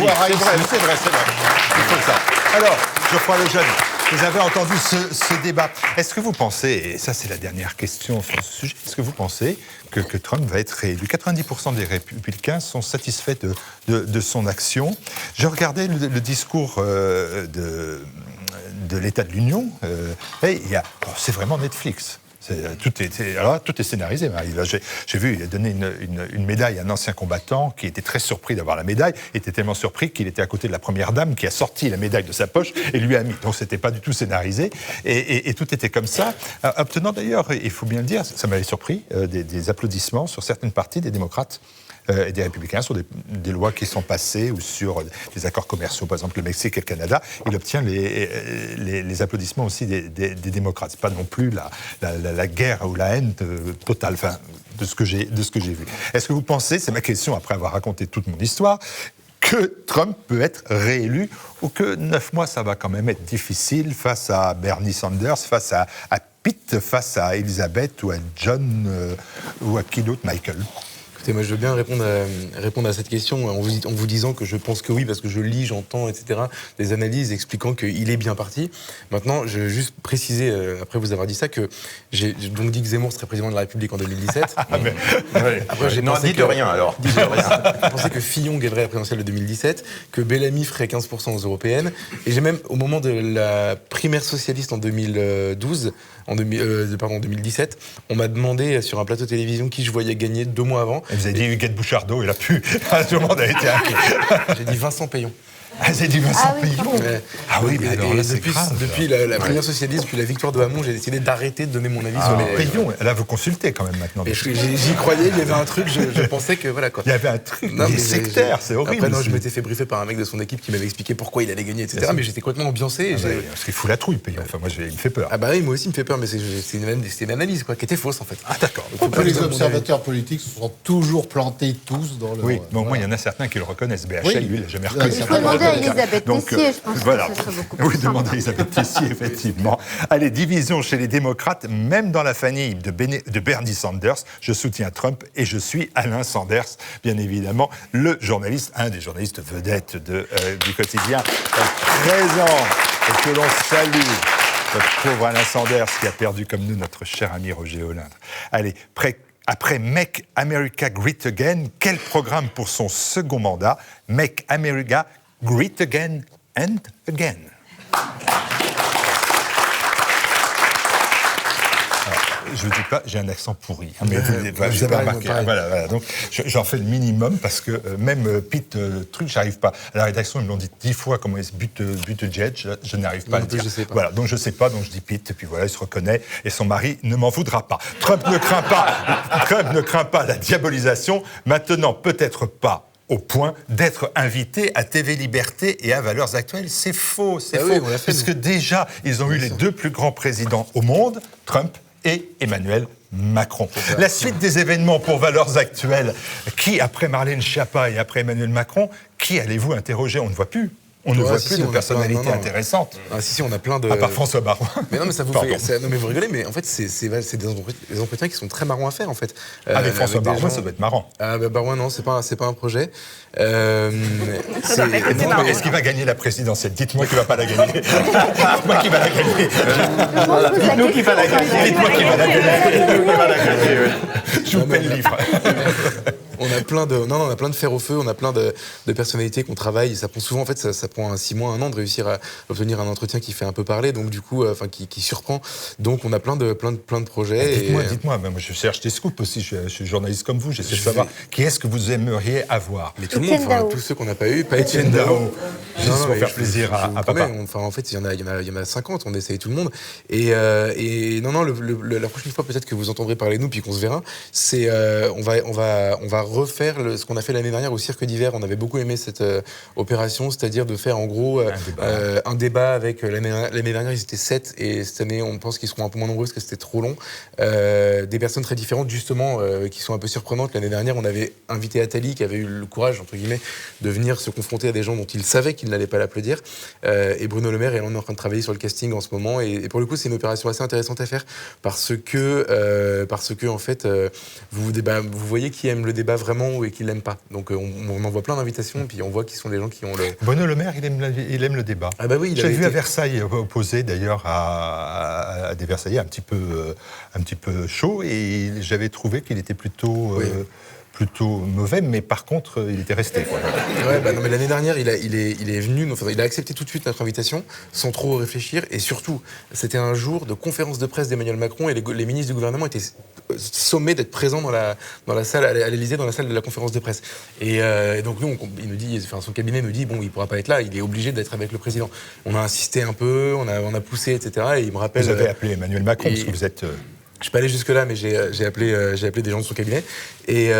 faut ça. Alors, Geoffroy Lejeune, vous avez entendu ce débat. Est-ce que vous pensez, et ça c'est la dernière question sur ce sujet, est-ce que vous pensez que Trump va être réélu? 90% des républicains sont satisfaits de son action. Je regardais le discours de l'État de l'Union, c'est vraiment Netflix. Tout est scénarisé, Marie. J'ai vu, il a donné une médaille à un ancien combattant qui était très surpris d'avoir la médaille. Il était tellement surpris qu'il était à côté de la première dame qui a sorti la médaille de sa poche et lui a mis. Donc c'était pas du tout scénarisé. Et tout était comme ça. Obtenant d'ailleurs, il faut bien le dire, ça m'avait surpris, des applaudissements sur certaines parties des démocrates et des républicains sur des lois qui sont passées ou sur des accords commerciaux, par exemple le Mexique et le Canada. Il obtient les applaudissements aussi des démocrates. C'est pas non plus la guerre ou la haine totale, enfin, de ce que j'ai vu. Est-ce que vous pensez, c'est ma question après avoir raconté toute mon histoire, que Trump peut être réélu ou que 9 mois, ça va quand même être difficile face à Bernie Sanders, face à Pete, face à Elizabeth ou à John ou à qui d'autre, Michael? Écoutez, moi je veux bien répondre à cette question en vous disant que je pense que oui, parce que je lis, j'entends, etc., des analyses expliquant qu'il est bien parti. Maintenant, je veux juste préciser, après vous avoir dit ça, que j'ai donc dit que Zemmour serait président de la République en 2017. Après, j'ai pensé de rien alors. J'ai pensé que Fillon gagnerait la présidentielle de 2017, que Bellamy ferait 15% aux européennes, et j'ai même, au moment de la primaire socialiste en 2017, on m'a demandé sur un plateau de télévision qui je voyais gagner 2 mois avant. Et vous avez dit Huguette Bouchardot, il a pu. Tout le monde a été inquiet. J'ai dit Vincent Payon. Ah, c'est du Vincent Payon. Ah oui, mais alors là, c'est grave. Depuis la première socialiste, depuis la victoire de Hamon, j'ai décidé d'arrêter de donner mon avis sur les... Payon, là, vous consultez quand même maintenant. J'y croyais, il y avait un truc, je pensais que voilà quoi. Il y avait un truc sectaire, c'est horrible. Après, non, je m'étais fait briefer par un mec de son équipe qui m'avait expliqué pourquoi il allait gagner, etc. Mais j'étais complètement ambiancé. Parce qu'il fout la trouille, Payon. Enfin, moi, il me fait peur. Ah bah oui, moi aussi, il me fait peur, mais c'est une analyse quoi, qui était fausse en fait. Ah d'accord. Tous les observateurs politiques se sont toujours plantés tous dans le... Oui, mais au moins, il y en a certains qui le reconnaissent. BHL, lui, il n'a jamais reconnu. Il faut demander à Elisabeth Tessier, je pense que ça serait beaucoup plus Oui, demandez à Elisabeth Tessier, effectivement. Allez, division chez les démocrates, même dans la famille de Bernie Sanders. Je soutiens Trump et je suis Alain Sanders, bien évidemment, le journaliste, un des journalistes vedettes du quotidien présent et que l'on salue. Notre pauvre Alain Sanders qui a perdu comme nous notre cher ami Roger Olindre. Allez, après Make America Great Again, quel programme pour son second mandat? Make America Great Again and Again. Je ne dis pas, j'ai un accent pourri. Mais vous avez remarqué. Voilà. Donc, j'en fais le minimum parce que même Pete truc, j'arrive pas. À la rédaction, ils me l'ont dit 10 fois comment il se bute Jet. Je n'arrive pas à le dire. Voilà, donc je sais pas, donc je dis Pete, et puis voilà, il se reconnaît, et son mari ne m'en voudra pas. Trump ne craint pas la diabolisation. Maintenant, peut-être pas au point d'être invité à TV Liberté et à Valeurs Actuelles. C'est faux, puisque déjà, ils ont eu les 2 plus grands présidents au monde, Trump et Emmanuel Macron. La suite des événements pour Valeurs Actuelles, qui, après Marlène Schiappa et après Emmanuel Macron, qui allez-vous interroger? On ne voit plus. On ne voit plus de personnalités intéressantes. Ah si, on a plein de... À part François Baroin. Mais non, mais ça vous fait... Non, mais vous rigolez, mais en fait, c'est des entretiens qui sont très marrants à faire, en fait. Avec François Baroin, ça doit être marrant. Ah, bah, Baroin, non, c'est pas un projet. Est-ce qu'il va gagner la présidentielle? Dites-moi qu'il ne va pas la gagner. Dites-moi qu'il va la gagner. Dites-nous qu'il va la gagner. Dites-moi qu'il va la gagner. Je vous paie le livre. On a plein de fers au feu, on a plein de personnalités qu'on travaille. Ça prend souvent, en fait, ça prend 6 mois, 1 an de réussir à obtenir un entretien qui fait un peu parler, donc du coup, qui surprend. Donc on a plein de projets. Dites-moi, moi je cherche des scoops aussi. Je suis journaliste comme vous. J'essaie de savoir qui est-ce que vous aimeriez avoir. Mais tout le monde, tous ceux qu'on n'a pas eu, pas Étienne Dao. Juste pour faire plaisir à papa. En fait, il y en a 50. On essaye tout le monde. Et non, la prochaine fois peut-être que vous entendrez parler de nous puis qu'on se verra. C'est on va refaire ce qu'on a fait l'année dernière au Cirque d'hiver. On avait beaucoup aimé cette opération, c'est-à-dire de faire en gros un débat avec l'année dernière, ils étaient 7 et cette année, on pense qu'ils seront un peu moins nombreux parce que c'était trop long. Des personnes très différentes, justement, qui sont un peu surprenantes. L'année dernière, on avait invité Attali, qui avait eu le courage, entre guillemets, de venir se confronter à des gens dont il savait qu'ils n'allaient pas l'applaudir. Et Bruno Le Maire, et on est en train de travailler sur le casting en ce moment. Et pour le coup, c'est une opération assez intéressante à faire parce que en fait, vous voyez qui aime le débat vraiment et qui l'aime pas. Donc on envoie plein d'invitations, puis on voit qui sont les gens qui ont le... Bruno Le Maire, il aime le débat. Ah bah oui, j'ai vu à Versailles, opposé d'ailleurs à des Versaillais un petit peu chauds, et j'avais trouvé qu'il était plutôt mauvais, mais par contre, il était resté. Ouais, non, mais l'année dernière, il est venu, il a accepté tout de suite notre invitation, sans trop réfléchir, et surtout, c'était un jour de conférence de presse d'Emmanuel Macron, et les ministres du gouvernement étaient sommés d'être présents dans la salle, à l'Élysée, dans la salle de la conférence de presse. Et donc nous, il nous dit, son cabinet nous dit, bon, il pourra pas être là, il est obligé d'être avec le président. On a insisté un peu, on a poussé, etc. Et il me rappelle... Vous avez appelé Emmanuel Macron, parce que vous êtes... Je suis pas allé jusque-là, mais j'ai appelé des gens de son cabinet. Et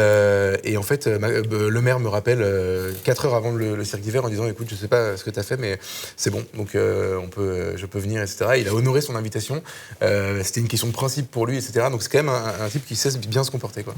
en fait, le maire me rappelle 4 heures avant le Cirque d'hiver en disant, écoute, je sais pas ce que tu as fait, mais c'est bon, donc je peux venir, etc. Il a honoré son invitation. C'était une question de principe pour lui, etc. Donc c'est quand même un type qui sait bien se comporter, quoi.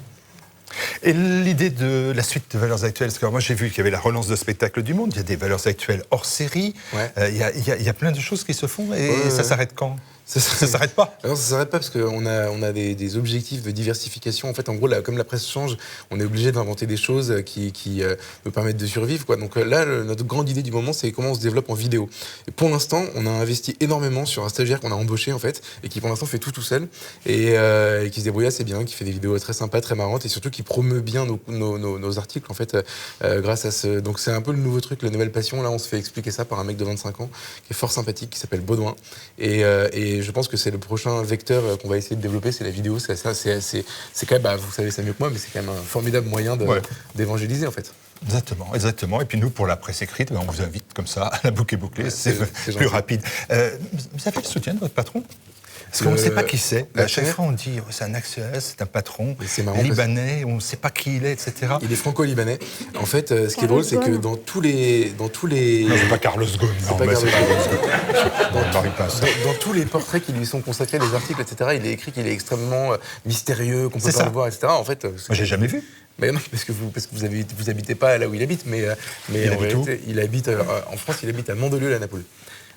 Et l'idée de la suite de Valeurs Actuelles, parce que moi j'ai vu qu'il y avait la relance de Spectacle du Monde, il y a des Valeurs Actuelles hors série, il y a plein de choses qui se font, et ça s'arrête quand ? Ça s'arrête pas. Alors ça s'arrête pas parce qu'on a des objectifs de diversification. En fait, en gros, comme la presse change, on est obligé d'inventer des choses qui nous permettent de survivre, quoi. Donc là, notre grande idée du moment, c'est comment on se développe en vidéo. Et pour l'instant, on a investi énormément sur un stagiaire qu'on a embauché, en fait, et qui pour l'instant fait tout seul, et qui se débrouille assez bien, qui fait des vidéos très sympas, très marrantes, et surtout qui promeut bien nos articles, en fait, grâce à ce... Donc c'est un peu le nouveau truc, la nouvelle passion. Là, on se fait expliquer ça par un mec de 25 ans, qui est fort sympathique, qui s'appelle Baudouin. Et je pense que c'est le prochain vecteur qu'on va essayer de développer, c'est la vidéo. C'est quand même, vous savez ça mieux que moi, mais c'est quand même un formidable moyen d'évangéliser, en fait. Exactement. Et puis nous, pour la presse écrite, on vous invite comme ça à la boucle bouclée, c'est plus rapide. Vous avez le soutien de votre patron ? Parce qu'on ne sait pas qui c'est. À chaque fois, on dit c'est un actionnaire, c'est un patron libanais, on ne sait pas qui il est, etc. Il est franco-libanais. En fait, ce qui est drôle, c'est que dans tous les... Non, c'est pas Carlos Ghosn. Dans tous les portraits qui lui sont consacrés, les articles, etc., il est écrit qu'il est extrêmement mystérieux, qu'on ne peut pas le voir, etc. En fait, moi, j'ai jamais vu. Mais non, parce que vous habitez pas là où il habite, mais en réalité, il habite en France, il habite à Mandelieu, la Napoule.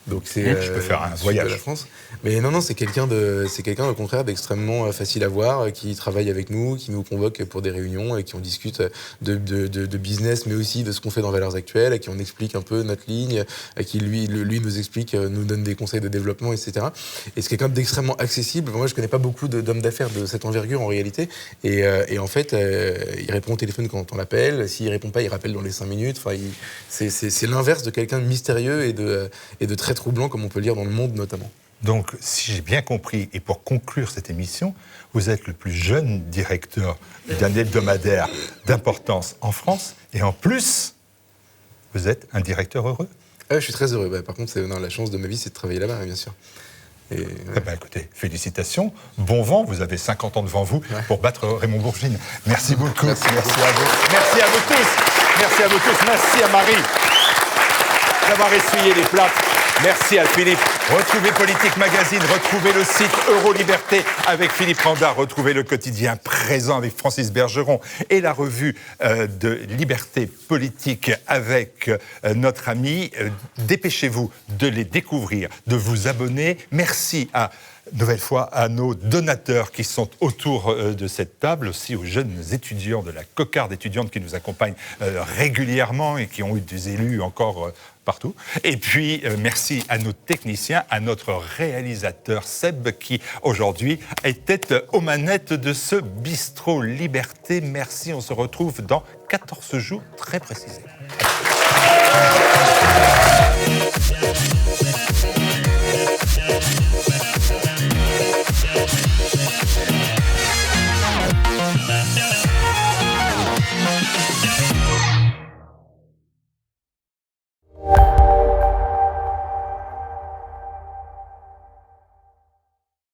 Donc je peux faire un voyage de la France. Mais non, c'est quelqu'un au contraire d'extrêmement facile à voir, qui travaille avec nous, qui nous convoque pour des réunions et qui on discute de business, mais aussi de ce qu'on fait dans Valeurs Actuelles, à qui on explique un peu notre ligne, à qui lui nous explique, nous donne des conseils de développement, etc. Et c'est quelqu'un d'extrêmement accessible. Moi, je connais pas beaucoup d'hommes d'affaires de cette envergure en réalité. Et en fait, il répond au téléphone quand on l'appelle. S'il répond pas, il rappelle dans les 5 minutes. Enfin, c'est l'inverse de quelqu'un de mystérieux et de très troublant, comme on peut lire dans Le Monde notamment. Donc, si j'ai bien compris, et pour conclure cette émission, vous êtes le plus jeune directeur d'un hebdomadaire d'importance en France, et en plus, vous êtes un directeur heureux. Je suis très heureux. Par contre, la chance de ma vie, c'est de travailler là-bas, bien sûr. Écoutez, félicitations, bon vent, vous avez 50 ans devant vous pour battre Raymond Bourgine. Merci beaucoup. Merci à vous. Merci à vous tous. Merci à Marie d'avoir essuyé les plats. Merci à Philippe. Retrouvez Politique Magazine, retrouvez le site Euroliberté avec Philippe Randard, retrouvez le quotidien Présent avec Francis Bergeron et la revue de Liberté Politique avec notre ami. Dépêchez-vous de les découvrir, de vous abonner. Merci nouvelle fois à nos donateurs qui sont autour de cette table, aussi aux jeunes étudiants de la cocarde étudiante qui nous accompagnent régulièrement et qui ont eu des élus encore partout. Et puis, merci à nos techniciens, à notre réalisateur Seb qui, aujourd'hui, était aux manettes de ce bistrot Liberté. Merci, on se retrouve dans 14 jours très précisément.